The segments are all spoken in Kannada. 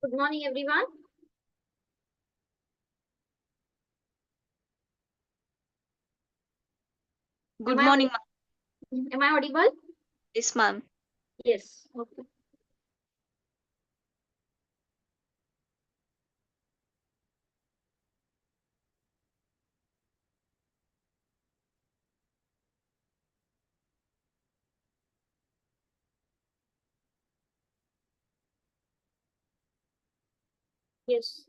Good morning, everyone. Good morning, ma'am. Am I audible? Yes, ma'am. Yes. Okay. Yes.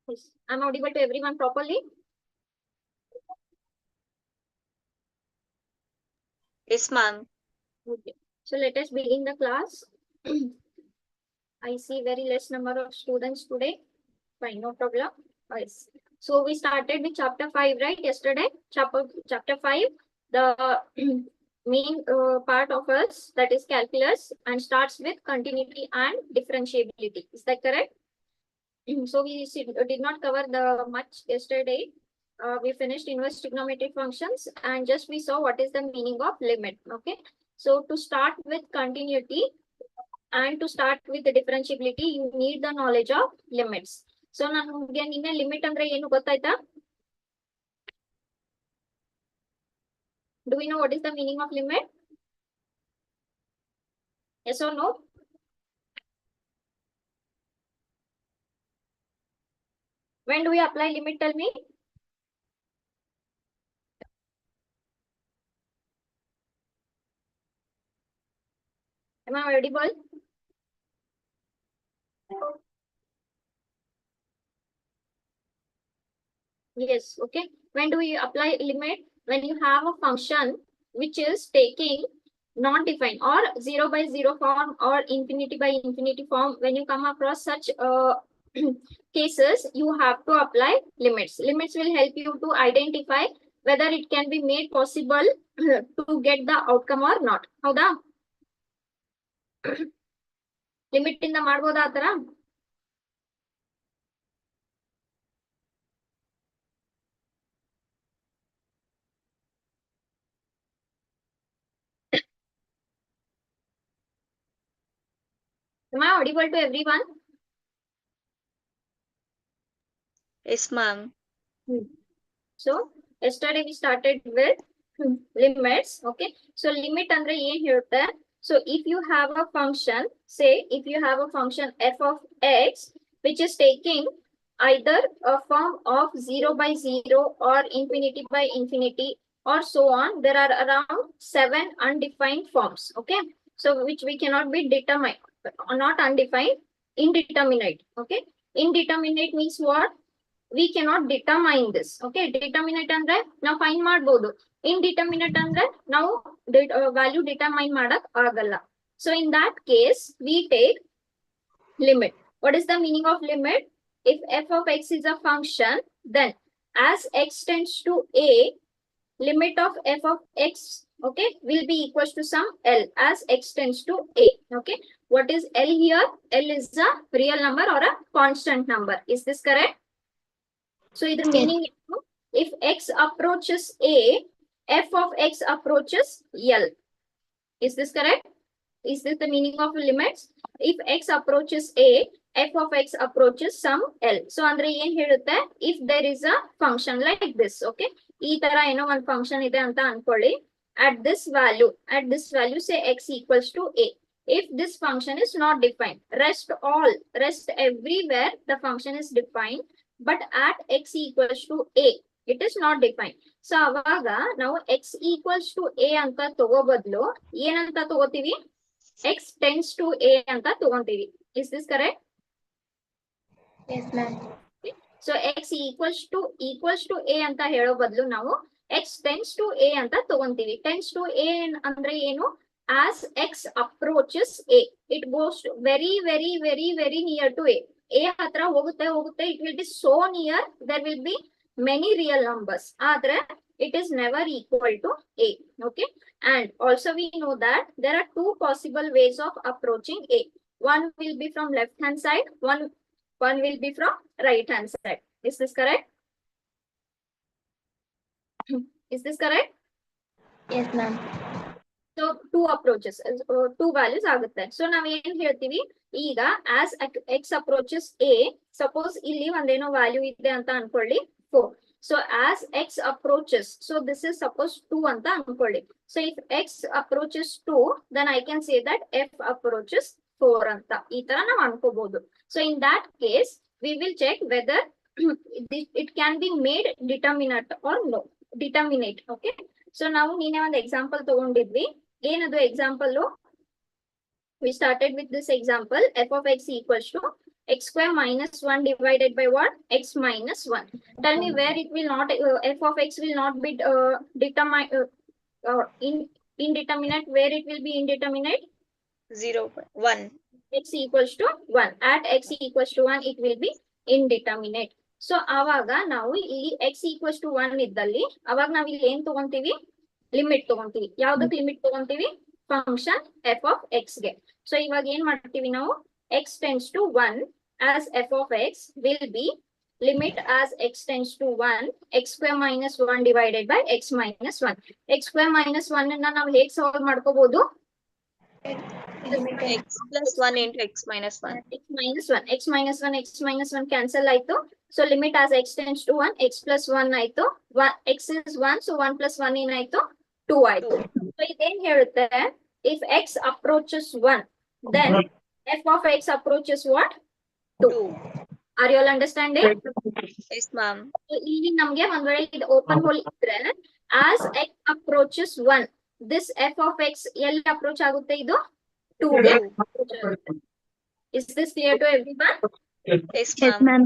Yes. I'm audible to everyone properly. Yes, ma'am. Okay. So let us begin the class. I see very less number of students today. Fine, no problem. Yes. So we started with chapter 5, right? Yesterday, chapter 5, the main part of us, that is calculus, and starts with continuity and differentiability. Is that correct? So we did not cover the much yesterday. We finished inverse trigonometric functions and just we saw what is the meaning of limit. Okay. So to start with continuity and to start with the differentiability, you need the knowledge of limits. So ನಮಗೆ ನಿನ್ನೆ ಲಿಮಿಟ್ ಅಂದ್ರೆ ಏನು ಗೊತ್ತಾಯ್ತಾ? Do we know what is the meaning of limit? Yes or no? When do we apply limit? Tell me. Am I audible? Yes, okay. When do we apply limit? When you have a function which is taking non-defined or 0 by 0 form or infinity by infinity form, when you come across such cases, you have to apply limits. Limits will help you to identify whether it can be made possible to get the outcome or not. ಹೌದಾ? ಲಿಮಿಟ್ ಇಂದ ಮಾಡ್ಬೋದಾ ಆತರ? Am I audible to everyone? Yes, ma'am. So yesterday we started with limits. Okay. So limit andre yen herutte. So if you have a function, say if you have a function f of x, which is taking either a form of 0 by 0 or infinity by infinity or so on, there are around 7 undefined forms. Okay. So which we cannot be determined, not undefined, indeterminate. Okay. Indeterminate means what? We cannot determine this. Okay, determinate andre ನಾವು ಫೈಂಡ್ ಮಾಡಬಹುದು. Indeterminate andre ನಾವು value determine ಮಾಡಕ್ ಆಗಲ್ಲ. So in that case we take limit. What is the meaning of limit? If f of x is a function, then as x tends to a, limit of f of x, okay, will be equals to some L as x tends to a. Okay, what is L here? L is a real number or a constant number. Is this correct? So the meaning is, if x approaches a, f of x approaches L. Is this correct? Is this the meaning of limits? If x approaches a, f of x approaches some L. So andre yen helutte, if there is a function like this, okay, ee tara eno one function ide anta ankolli, at this value say x equals to a. If this function is not defined, rest everywhere the function is defined, but at x equals to a, it is not defined. So ಅವಾಗ ನಾವು x equals to a ಅಂತ ತಗೋ ಬದಲು ಏನಂತ ತಗೋತೀವಿ? x tends to a ಅಂತ ತಗೊಂತೀವಿ. Is this correct? Yes, ma'am. Okay. So x equals to a ಅಂತ ಹೇಳೋ ಬದಲು ನಾವು x tends to a ಅಂತ ತಗೊಂತೀವಿ. Tends to a ಅಂದ್ರೆ ಏನು? As x approaches a, it goes very very very very near to a. A ಹತ್ರ ಹೋಗುತ್ತೆ, it will be so near, there will be many real numbers. ಆದ್ರೆ it is never equal to a. Okay, and also we know that there are two possible ways of approaching a. One will be from left hand side, one will be from right hand side. Is this correct? Is this correct? Yes, ma'am. So two approaches, two values ಆಗುತ್ತೆ. ಸೊ ನಾವ್ ಏನ್ ಹೇಳ್ತೀವಿ ಈಗ, as x approaches a, suppose ಇಲ್ಲಿ ಒಂದೇನೋ ವ್ಯಾಲ್ಯೂ ಇದೆ ಅಂತ ಅನ್ಕೊಳ್ಳಿ 4. So as x approaches, so this is suppose 2 ಅಂತ ಅನ್ಕೊಳ್ಳಿ. So if x approaches 2, then I can say that f approaches 4 ಅಂತ ಈ ತರ ನಾವ್ ಅನ್ಕೋಬಹುದು. So in that case we will check whether it can be made determinate or no, determinate. Okay, so ನಾವು ನೀನೇ ಒಂದು ಎಕ್ಸಾಂಪಲ್ ತಗೊಂಡಿದ್ವಿ. ಏನದು example? we started with this example, f of x equals to x square minus 1 divided by what? X minus 1. Tell me where it will not, f of x will not be determined, indeterminate, where it will be indeterminate? 0, 1. X equals to 1. At x equals to 1, it will be indeterminate. So ಆವಾಗ ನಾವು ಇಲ್ಲಿ x equals to 1 ಇದ್ದಲ್ಲಿ ಅವಾಗ ನಾವ್ ಇಲ್ಲಿ ಏನ್ ತಗೊಂತೀವಿ? ಲಿಮಿಟ್ ತಗೊಂತೀವಿ. ಯಾವ್ದಕ್ ಲಿಮಿಟ್ ತಗೊಂತೀವಿ? ಫಂಕ್ಷನ್ f of x ಗೆ. ಸೊ ಇವಾಗ ಏನ್ ಮಾಡ್ತೀವಿ ನಾವು? x tends to 1 as f of x will be limit as x tends to 1 x square minus 1 divided by x minus 1. x square minus 1 ಅನ್ನ ನಾವು ಹೇಗೆ ಸಾಲ್ವ್ ಮಾಡ್ಕೋಬಹುದು? X plus 1 into x minus 1. x minus 1, x minus 1, x minus 1 cancel ಆಯ್ತು. So limit as x tends to 1, x plus 1 ಆಯ್ತು. x is 1, so 1 plus 1 ಏನಾಯ್ತು? 2 ಆಯ್ತು. So ಇದೇನ್ ಹೇಳುತ್ತೆ? If x approaches 1, then f of x approaches what? 2. Are you all understanding? Yes, ma'am. ಇಲ್ಲಿ ನಮ್ಗೆ ಒಂದ್ ವೇಳೆ ಇದು ಓಪನ್ ಹೋಲ್ ಇದ್ರೆ, as x approaches 1, this f of x ಎಲ್ಲಿ ಅಪ್ರೋಚ್ ಆಗುತ್ತೆ? ಇದು 2 ಗೆ approach ಆಗುತ್ತೆ. Is this clear to everyone? Yes, Yes, ma'am. ma'am.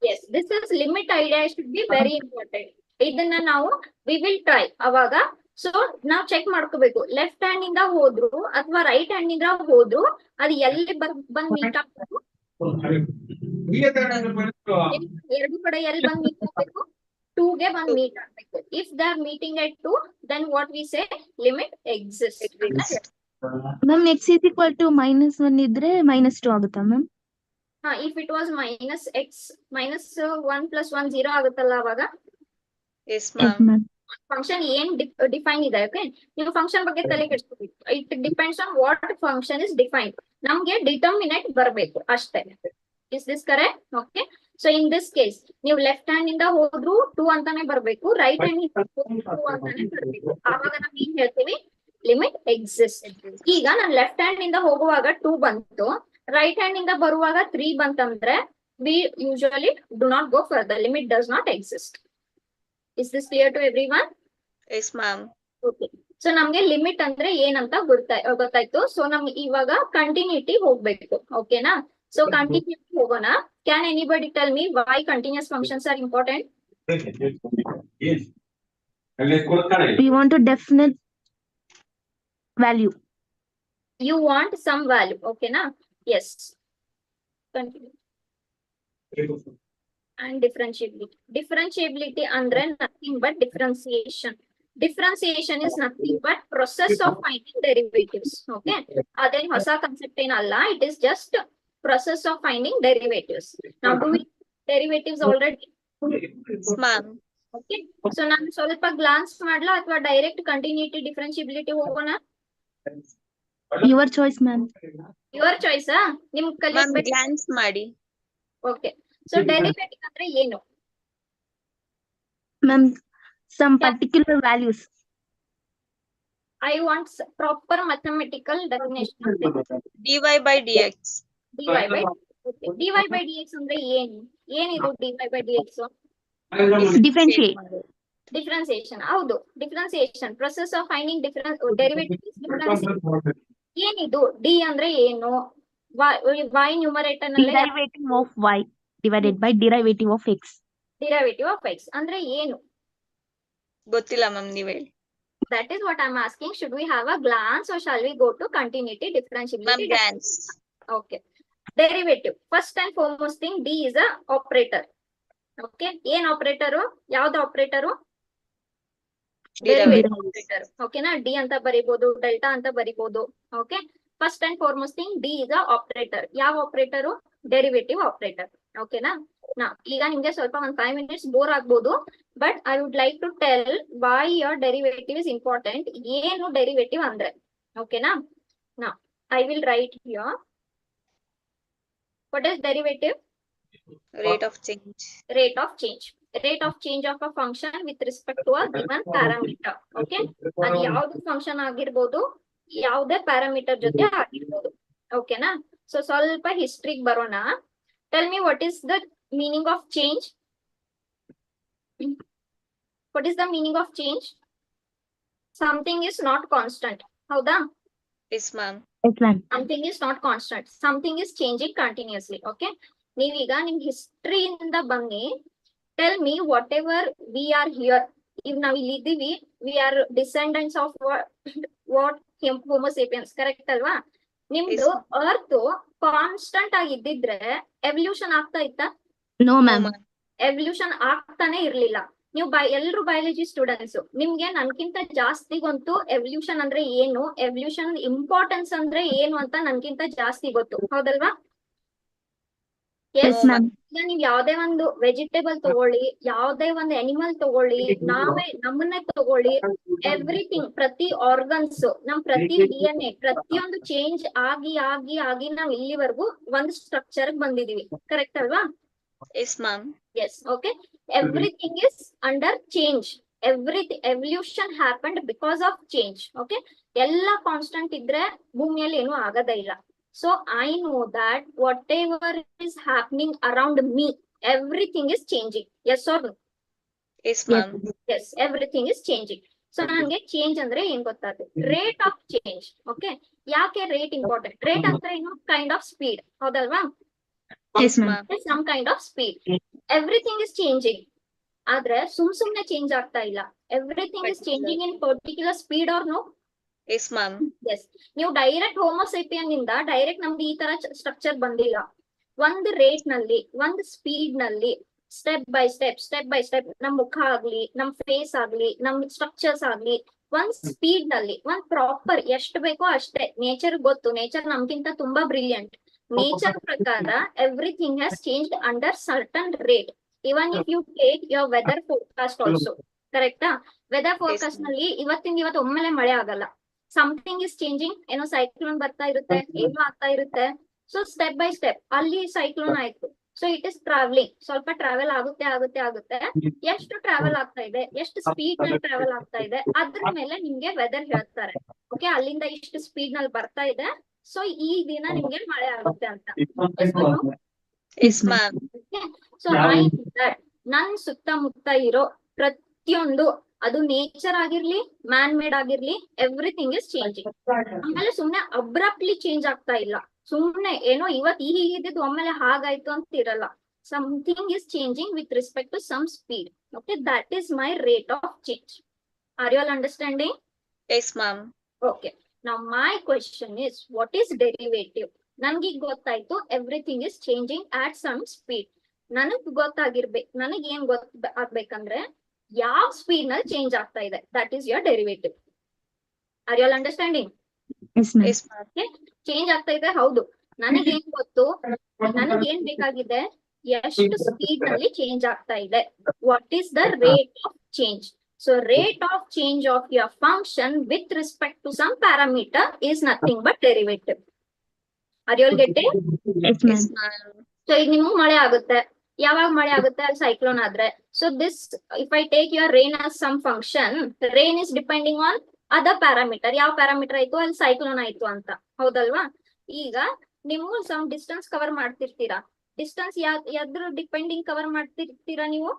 Yes, this is limit idea should be very important. ಇದನ್ನ ನಾವು we will try ಅವಾಗ. ಸೊ ನಾವ್ ಚೆಕ್ ಮಾಡ್ಕೋಬೇಕು, ಲೆಫ್ಟ್ ಹ್ಯಾಂಡ್ ಇಂದ ಹೋದ್ರು ಅಥವಾ ರೈಟ್ ಹ್ಯಾಂಡ್ ಇಂದ ಹೋದ್ರು ಅದು ಎಲ್ಲಿ ಬಂದ್ ಮೀಟ್ ಆಗ್ಬೇಕು? ಎರಡು ಕಡೆ ಎಲ್ಲಿ ಬಂದ್ ಮೀಟ್ ಆಗ್ಬೇಕು? 2 ಗೆ ಬಂದ್ ಮೀಟ್ ಆಗ್ಬೇಕು. If they are meeting at 2, then what we say, limit exists. Ma'am, x is equal to -1 ಇದ್ರೆ -2 ಆಗುತ್ತಾ ಮ್ಯಾಮ್? ಹಾ, if it was minus X minus 1 plus 1 0 ಆಗುತ್ತಲ್ಲ ಅವಾಗ. Yes, Yes, ma'am. ma'am. Function ಏನ್ ಡಿಫೈನ್ ಇದೆ? ಓಕೆ, ನೀವು ಫಂಕ್ಷನ್ ಬಗ್ಗೆ ತಲೆ ಕೆಡಿಸ್ಕೋಬೇಕು. It depends on what function is defined. ನಮ್ಗೆ ಡಿಟರ್ಮಿನೆಂಟ್ ಬರಬೇಕು ಅಷ್ಟೇ. Is this correct? Okay, so in this case ನೀವು ಲೆಫ್ಟ್ ಹ್ಯಾಂಡ್ ಇಂದ ಹೋದ್ರು 2 ಅಂತಾನೆ ಬರ್ಬೇಕು, ರೈಟ್ ಹ್ಯಾಂಡ್ ಇಂದ ಹೋದ್ರು 2 ಅಂತಾನೆ ಬರ್ಬೇಕು. ಆವಾಗ ನಾವ್ ಏನ್ ಹೇಳ್ತೀವಿ? Limit exist. ಈಗ ನಾನು ಲೆಫ್ಟ್ ಹ್ಯಾಂಡ್ ಇಂದ ಹೋಗುವಾಗ 2 ಬಂತು, ರೈಟ್ ಹ್ಯಾಂಡ್ ಇಂದ ಬರುವಾಗ 3 ಬಂತಂದ್ರೆ we usually do not go further. Limit does not exist. Is this clear to everyone? Yes, ma'am. Okay. So ನಮ್ಗೆ ಲಿಮಿಟ್ ಅಂದ್ರೆ ಏನಂತ ಗೊತ್ತಾಯ್ತು. ಸೊ ನಮ್ಗೆ ಇವಾಗ ಕಂಟಿನ್ಯೂಟಿ ಹೋಗ್ಬೇಕು. ಓಕೆನಾ? ಸೊ ಕಂಟಿನ್ಯೂಟಿ ಹೋಗೋಣ. Can anybody tell me why continuous functions are important? We want a definite value. You want some value. ಓಕೆನಾ? Yes. Continue. And differentiability. Differentiability andre nothing but differentiation. Differentiation is nothing but process of finding derivatives. Okay, aden hosa concept enalla, it is just process of finding derivatives. Now do we derivatives already? Yes, ma'am. Okay, so ನಾನು ಸ್ವಲ್ಪ glance ಮಾಡ್ಲಾ ಅಥವಾ direct continuity differentiability ಹೋಗೋಣ? Your choice, ma'am. Your choice. ನಿಮ್ Ma'am, ಕಲಿಬೇಕು. glance ಮಾಡಿ. Okay, so derivative ಅಂದ್ರೆ ಏನು? Ma'am, some particular values. I want proper mathematical definition of this. dy by dx. dy by okay. dy by dx ಅಂದ್ರೆ ಏನು? ಏನಿದು dy by dx? Differentiate. Differentiation. ಹೌದು, differentiation. Process of finding different derivatives. Differentiation. ಏನಿದು? d ಅಂದ್ರೆ ಏನು? y numerator ನಲ್ಲಿ Derivative of y divided by derivative of x. derivative of x ಅಂದ್ರೆ ಏನು? ಗೊತ್ತಿಲ್ಲ ಮ್ಯಾಮ್, ನೀವ್ ಹೇಳಿ. That is what I'm asking. Should we have a glance or shall we go to continuity Ma'am, differentiability? glance. Okay. Derivative. First and foremost thing, d is a operator. Okay. ಏನ್ ಆಪರೇಟರ್? ಯಾವ್ದು ಆಪರೇಟರ್? Derivative operator. ಓಕೆನಾ? ಡಿ ಅಂತ ಬರಿಬಹುದು, ಡೆಲ್ಟಾ ಅಂತ ಬರಿಬಹುದು. Okay, first and foremost thing, D is a operator. ಯಾವ ಆಪರೇಟರ್? Derivative operator. ಓಕೆನಾ? ಈಗ ನಿಮ್ಗೆ ಸ್ವಲ್ಪ ಒಂದ್ 5 minutes ಬೋರ್ ಆಗ್ಬೋದು, but I would like to tell why your derivative is important. ಏನು derivative ಅಂದ್ರೆ okay na. Now I will write here. What is derivative? Rate of change. Rate of change. Rate of change of a function with respect to a given parameter. Okay, ಅದು ಯಾವ್ದು ಫಂಕ್ಷನ್ ಆಗಿರ್ಬೋದು, ಯಾವುದೇ ಪ್ಯಾರಾಮೀಟರ್ ಜೊತೆ ಆಗಿರ್ಬೋದು. ಓಕೆನಾ? ಸೊ ಸ್ವಲ್ಪ ಹಿಸ್ಟ್ರಿಗೆ ಬರೋಣ. Tell me what is the meaning of change? What is the meaning of change? Something is not constant. ಹೌದಾ? Yes, ma'am. Yes, ma'am. Something is not constant. Something is changing continuously. Okay. ನೀವೀಗ ನಿಮ್ ಹಿಸ್ಟ್ರಿಯಿಂದ ಬನ್ನಿ. Tell me whatever we are here. ಈಗ ನಾವ್ ಇಲ್ಲಿ ಇದ್ದೀವಿ, we are descendants of what Homo sapiens. Correct ಅಲ್ವಾ? ನಿಮ್ದು ಅರ್ತ್ ಕಾನ್ಸ್ಟಂಟ್ ಆಗಿದ್ದಿದ್ರೆ ಎವಲ್ಯೂಷನ್ ಆಗ್ತಾ ಇತ್ತಾ? No, ma'am. ಎವಲ್ಯೂಷನ್ ಆಗ್ತಾನೆ ಇರ್ಲಿಲ್ಲ. ನೀವು ಎಲ್ರು ಬಯಾಲಜಿ ಸ್ಟೂಡೆಂಟ್ಸ್, ನಿಮ್ಗೆ ನನ್ಕಿಂತ ಜಾಸ್ತಿ ಗೊತ್ತು ಎವಲ್ಯೂಷನ್ ಅಂದ್ರೆ ಏನು, ಎವಲ್ಯೂಷನ್ ಇಂಪಾರ್ಟೆನ್ಸ್ ಅಂದ್ರೆ ಏನು ಅಂತ ನನ್ಕಿಂತ ಜಾಸ್ತಿ ಗೊತ್ತು. ಹೌದಲ್ವಾ? Yes, ma'am. ಈಗ ನೀವ್ ಯಾವ್ದೇ ಒಂದು ವೆಜಿಟೇಬಲ್ ತಗೊಳ್ಳಿ, ಯಾವ್ದೇ ಒಂದು ಅನಿಮಲ್ ತಗೊಳ್ಳಿ, ನಮ್ಮನ್ನೇ ತಗೊಳ್ಳಿ, ಎವ್ರಿಥಿಂಗ್, ಪ್ರತಿ ಆರ್ಗನ್ಸ್, ನಮ್ ಪ್ರತಿ DNA, ಪ್ರತಿಯೊಂದು ಚೇಂಜ್ ಆಗಿ ಆಗಿ ಆಗಿ ನಾವ್ ಇಲ್ಲಿವರೆಗೂ ಒಂದು ಸ್ಟ್ರಕ್ಚರ್ ಬಂದಿದೀವಿ. ಕರೆಕ್ಟ್ ಅಲ್ವಾ? Yes, ma'am. Yes, okay. Everything is under change. Everything, evolution happened because of change. Okay. ಎಲ್ಲ ಕಾನ್ಸ್ಟಂಟ್ ಇದ್ರೆ ಭೂಮಿಯಲ್ಲಿ ಏನು ಆಗದೇ ಇಲ್ಲ. So I know that whatever is happening around me, everything is changing. Yes or no? Yes, ma'am. Yes, everything is changing. So ನನಗೆ ಚೇಂಜ್ ಅಂದ್ರೆ ಏನ್ ಗೊತ್ತಾಗುತ್ತೆ? Rate of change. ಓಕೆ, ಯಾಕೆ ರೇಟ್ ಇಂಪಾರ್ಟೆಂಟ್? ರೇಟ್ ಅಂದ್ರೆ ಏನು? Kind of speed. ಹೌದಲ್ವಾ? Yes, ma'am. Some kind of speed. Everything is changing. ಆದ್ರೆ ಸುಮ್ನೆ ಚೇಂಜ್ ಆಗ್ತಾ ಇಲ್ಲ. Everything is changing in particular speed or no? Yes, ma'am. Yes. ನೀವು ಡೈರೆಕ್ಟ್ ಹೋಮೋಸೇಪಿಯನ್ ನಿಂದ ಡೈರೆಕ್ಟ್ ನಮ್ಗೆ ಈ ತರ ಸ್ಟ್ರಕ್ಚರ್ ಬಂದಿಲ್ಲ. ಒಂದು ರೇಟ್ ನಲ್ಲಿ, ಒಂದು ಸ್ಪೀಡ್ ನಲ್ಲಿ, ಸ್ಟೆಪ್ ಬೈ ಸ್ಟೆಪ್ ನಮ್ ಮುಖ ಆಗ್ಲಿ, ನಮ್ ಫೇಸ್ ಆಗ್ಲಿ, ನಮ್ ಸ್ಟ್ರಕ್ಚರ್ಸ್ ಆಗ್ಲಿ, ಒಂದ್ ಸ್ಪೀಡ್ ನಲ್ಲಿ, ಒಂದ್ ಪ್ರಾಪರ್ ಎಷ್ಟು ಬೇಕೋ ಅಷ್ಟೇ. ನೇಚರ್ ಗೊತ್ತು, ನೇಚರ್ ನಮ್ಗಿಂತ ತುಂಬಾ ಬ್ರಿಲಿಯಂಟ್. ನೇಚರ್ ಪ್ರಕಾರ everything has changed under certain rate. Even if you take your weather forecast also. ಕರೆಕ್ಟಾ? ವೆದರ್ ಫೋರ್ಕಾಸ್ಟ್ ನಲ್ಲಿ ಇವತ್ತಿಂದ ಇವತ್ತು ಒಮ್ಮೆಲೆ ಮಳೆ ಆಗಲ್ಲ. Something is changing. ಏನೋ ಸೈಕ್ಲೋನ್ ಬರ್ತಾ ಇರುತ್ತೆ, ಏನೋ ಆಗ್ತಾ ಇರುತ್ತೆ. ಸೊ ಸ್ಟೆಪ್ ಬೈ ಸ್ಟೆಪ್ ಅಲ್ಲಿ ಸೈಕ್ಲೋನ್ ಆಯ್ತು. So it is travelling. ಸ್ವಲ್ಪ ಟ್ರಾವೆಲ್ ಆಗುತ್ತೆ. ಎಷ್ಟು ಟ್ರಾವೆಲ್ ಆಗ್ತಾ ಇದೆ, ಎಷ್ಟು ಸ್ಪೀಡ್ ನಲ್ಲಿ ಟ್ರಾವೆಲ್ ಆಗ್ತಾ ಇದೆ, ಅದ್ರ ಮೇಲೆ ನಿಮ್ಗೆ ವೆದರ್ ಹೇಳ್ತಾರೆ. ಓಕೆ, ಅಲ್ಲಿಂದ ಇಷ್ಟು ಸ್ಪೀಡ್ ನಲ್ಲಿ ಬರ್ತಾ ಇದೆ, ಸೊ ಈ ದಿನ ನಿಮ್ಗೆ ಮಳೆ ಆಗುತ್ತೆ ಅಂತ. Yes, ma'am. ಸೊ ನನ್ ಸುತ್ತಮುತ್ತ ಇರೋ ಪ್ರತಿಯೊಂದು, ಅದು ನೇಚರ್ ಆಗಿರ್ಲಿ, ಮ್ಯಾನ್ ಮೇಡ್ ಆಗಿರ್ಲಿ, ಎವ್ರಿಥಿಂಗ್ ಇಸ್ ಚೇಂಜಿಂಗ್. ಆಮೇಲೆ ಸುಮ್ನೆ ಅಬ್ರಪ್ಟ್ಲಿ ಚೇಂಜ್ ಆಗ್ತಾ ಇಲ್ಲ. ಸುಮ್ನೆ ಏನೋ ಇವತ್ತು ಹೀಗಿದ್ದು ಒಮ್ಮೆಲೆ ಹಾಗಾಯ್ತು ಅಂತ ಇರಲ್ಲ. Something is changing with respect to some speed. Okay, that is my rate of change. Are you all understanding? Yes, ma'am. Okay. Now my question is, what is derivative? ನನಗೆ ಗೊತ್ತಾಯ್ತು everything is changing at some speed. ನನಗ್ ನನಗೆ ಏನ್ ಆಗ್ಬೇಕಂದ್ರೆ ಯಾವ ಸ್ಪೀಡ್ ನಲ್ಲಿ ಚೇಂಜ್ ಆಗ್ತಾ ಇದೆ, that is your derivative. Are you all understanding? Yes, ma'am. Yes, ma'am. Change ಆಗ್ತಾ ಇದೆ, ಹೌದು. ನನಗೇನ್ ಗೊತ್ತು, ನನಗೇನ್ ಬೇಕಾಗಿದೆ, ಎಷ್ಟು ಸ್ಪೀಡ್ ನಲ್ಲಿ ಚೇಂಜ್ ಆಗ್ತಾ ಇದೆ. What is the rate of change? So rate of change of your function with respect to some parameter is nothing but derivative. Are you all getting? Yes, Yes, ma'am. ma'am. So ಈಗ ನಿಮ್ಗೆ ಮಳೆ ಆಗುತ್ತೆ. ಯಾವಾಗ ಮಳೆ ಆಗುತ್ತೆ? ಸೈಕ್ಲೋನ್ ಆದ್ರೆ. So this, if I take your rain as some function, rain is depending on other parameter. ಯಾವ ಪ್ಯಾರಾಮೀಟರ್ ಆಯ್ತು, ಅಲ್ಲಿ ಸೈಕ್ಲೋನ್ ಆಯ್ತು ಅಂತ. ಹೌದಲ್ವಾ? ಈಗ ನೀವು ಸಮ್ ಡಿಸ್ಟೆನ್ಸ್ ಕವರ್ ಮಾಡ್ತಿರ್ತೀರಾ. ಡಿಸ್ಟೆನ್ಸ್ ಯಾವ್ದ್ರ ಡಿಪೆಂಡಿಂಗ್ ಕವರ್ ಮಾಡ್ತಿರ್ತೀರಾ ನೀವು?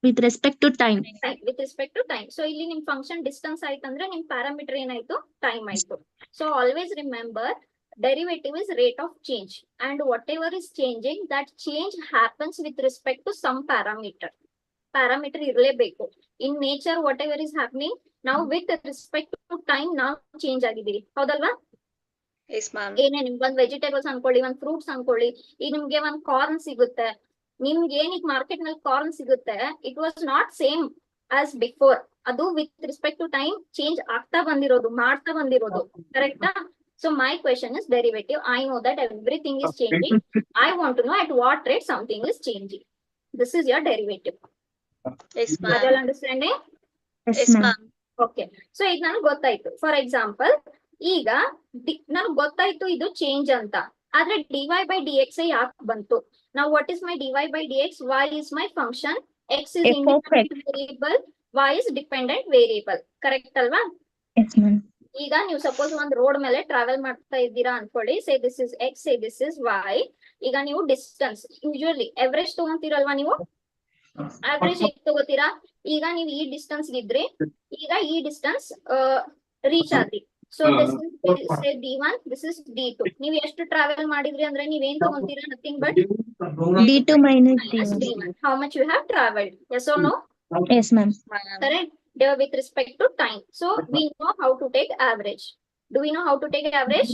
With respect to time. With respect to time. So ಇಲ್ಲಿ ನಿಮ್ ಫಂಕ್ಷನ್ ಡಿಸ್ಟೆನ್ಸ್ ಆಯ್ತಂದ್ರೆ ನಿಮ್ ಪ್ಯಾರಾಮೀಟರ್ ಏನಾಯ್ತು? ಟೈಮ್ ಆಯ್ತು. So always remember, derivative is rate of change, and whatever is changing, that change happens with respect to some parameter. Parameter ಇರಲೇಬೇಕು. In nature whatever is happening now with respect to time, ನಾವು ಚೇಂಜ್ ಆಗಿದ್ದೀವಿ. ಹೌದಲ್ವಾ? Yes, ma'am. ಏನೇ ನಿಮ್ಗೆ ಒಂದ್ ವೆಜಿಟೇಬಲ್ಸ್ ಅನ್ಕೊಳ್ಳಿ, ಒಂದ್ ಫ್ರೂಟ್ಸ್ ಅನ್ಕೊಳ್ಳಿ. ಈಗ ನಿಮ್ಗೆ ಒಂದ್ ಕಾರ್ನ್ ಸಿಗುತ್ತೆ. ನಿಮ್ಗೆ ಏನೀಗ ಮಾರ್ಕೆಟ್ ನಲ್ಲಿ ಕಾರ್ನ್ ಸಿಗುತ್ತೆ, it was not same as before. ಅದು with respect to time change ಆಗ್ತಾ ಬಂದಿರೋದು, ಮಾಡ್ತಾ ಬಂದಿರೋದು. ಕರೆಕ್ಟಾ? So my question is derivative. I know that everything is changing. I want to know at what rate something is changing. This is your derivative. Yes, Are you ma'am. all understanding? Yes, Yes, ma'am. ma'am. Okay so ಈಗ ನನಗೆ ಗೊತ್ತಾಯ್ತು. ಫಾರ್ ಎಕ್ಸಾಂಪಲ್ ಈಗ ನನಗೆ ಗೊತ್ತಾಯ್ತು ಇದು ಚೇಂಜ್ ಅಂತ, ಆದ್ರೆ ಡಿವೈ ಬೈ ಡಿ ಎಕ್ಸ್ ಯಾಕೆ ಬಂತು? ನಾವು what is my dy by d x? Y is my function, x is F of independent variable, y is dependent variable. Correct ಅಲ್ವಾ? Yes, ma'am. ಈಗ ನೀವು ಸಪೋಸ್ ಒಂದ್ ರೋಡ್ ಮೇಲೆ ಟ್ರಾವೆಲ್ ಮಾಡ್ತಾ ಇದ್ದೀರಾ ಅನ್ಕೊಳ್ಳಿ. Say this is X, say this is why. ಈಗ ನೀವು ಡಿಸ್ಟೆನ್ಸ್ ಯೂಶುವಲಿ ಎವರೇಜ್ ತಗೊಂತೀರಲ್ವಾ ನೀವು? ಆವರೇಜ್ ಹೇಗೆ ತಗೋತೀರಾ? ಈಗ ನೀವು ಈ ಡಿಸ್ಟೆನ್ಸ್ ಇದ್ರಿ, ಈಗ ಈ ಡಿಸ್ಟೆನ್ಸ್ ರೀಚ್ ಆದ್ರಿ. So this is D1, this is D2. ನೀವು ಎಷ್ಟು ಟ್ರಾವೆಲ್ ಮಾಡಿದ್ರಿ ಅಂದ್ರೆ ನೀವೇನ್ ತಗೊಂತೀರಾ? Nothing but D2 minus D1. D1. How much you have traveled? Yes or no? Yes, ma'am. Ma'am. Correct. With respect to time. So we know how to take average. Do we know how to take average?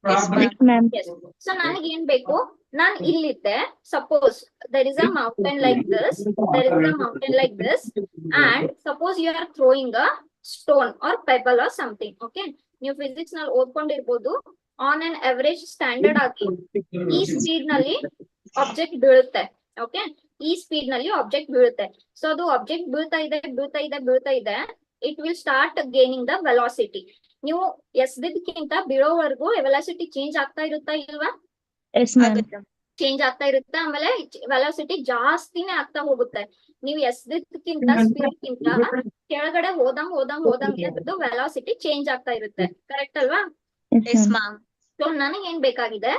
Yes, ma'am. Yes, ma'am. Yes. So ನನಗೆ ಏನ್ ಬೇಕು? ನಾನು ಇಲ್ಲಿದ್ದೆ. Suppose there is a mountain like this. There is a mountain like this. And suppose you are throwing a stone or pebble or something. Okay. ನೀವು ಫಿಸಿಕ್ಸ್ ನಲ್ಲಿ ಓದ್ಕೊಂಡಿರ್ಬೋದು. ಆನ್ ಅನ್ ಅವರೇಜ್ ಸ್ಟ್ಯಾಂಡರ್ಡ್ ಆಗಿ ಈ ಸ್ಪೀಡ್ ನಲ್ಲಿ ಆಬ್ಜೆಕ್ಟ್ ಬೀಳುತ್ತೆ. ಓಕೆ, ಈ ಸ್ಪೀಡ್ ನಲ್ಲಿ ಆಬ್ಜೆಕ್ಟ್ ಬೀಳುತ್ತೆ. ಸೊ ಅದು ಆಬ್ಜೆಕ್ಟ್ ಬೀಳ್ತಾ ಇದೆ. It will start gaining the velocity. ನೀವು ಎಸ್ದಿದ್ಕಿಂತ ಬೀಳೋವರೆಗೂ ವೆಲಾಸಿಟಿ ಚೇಂಜ್ ಆಗ್ತಾ ಇರುತ್ತಾ ಇಲ್ವಾ? Yes, ma'am. ಆಗುತ್ತೆ. ಚೇಂಜ್ ಆಗ್ತಾ ಇರುತ್ತೆ. ಆಮೇಲೆ ವೆಲಾಸಿಟಿ ಜಾಸ್ತಿನೇ ಆಗ್ತಾ ಹೋಗುತ್ತೆ. ನೀವು ಎಸ್ದಿದ್ಕಿಂತ ಸ್ಪೀಡ್ ಗಿಂತ ಕೆಳಗಡೆ ಹೋದಂಗೆ ಅದ್ರದ್ದು ವೆಲಾಸಿಟಿ ಚೇಂಜ್ ಆಗ್ತಾ ಇರುತ್ತೆ. ಕರೆಕ್ಟ್ ಅಲ್ವಾ? Yes, Yes, ma'am. ma'am. So ನನಗೆ ಏನ್ ಬೇಕಾಗಿದೆ?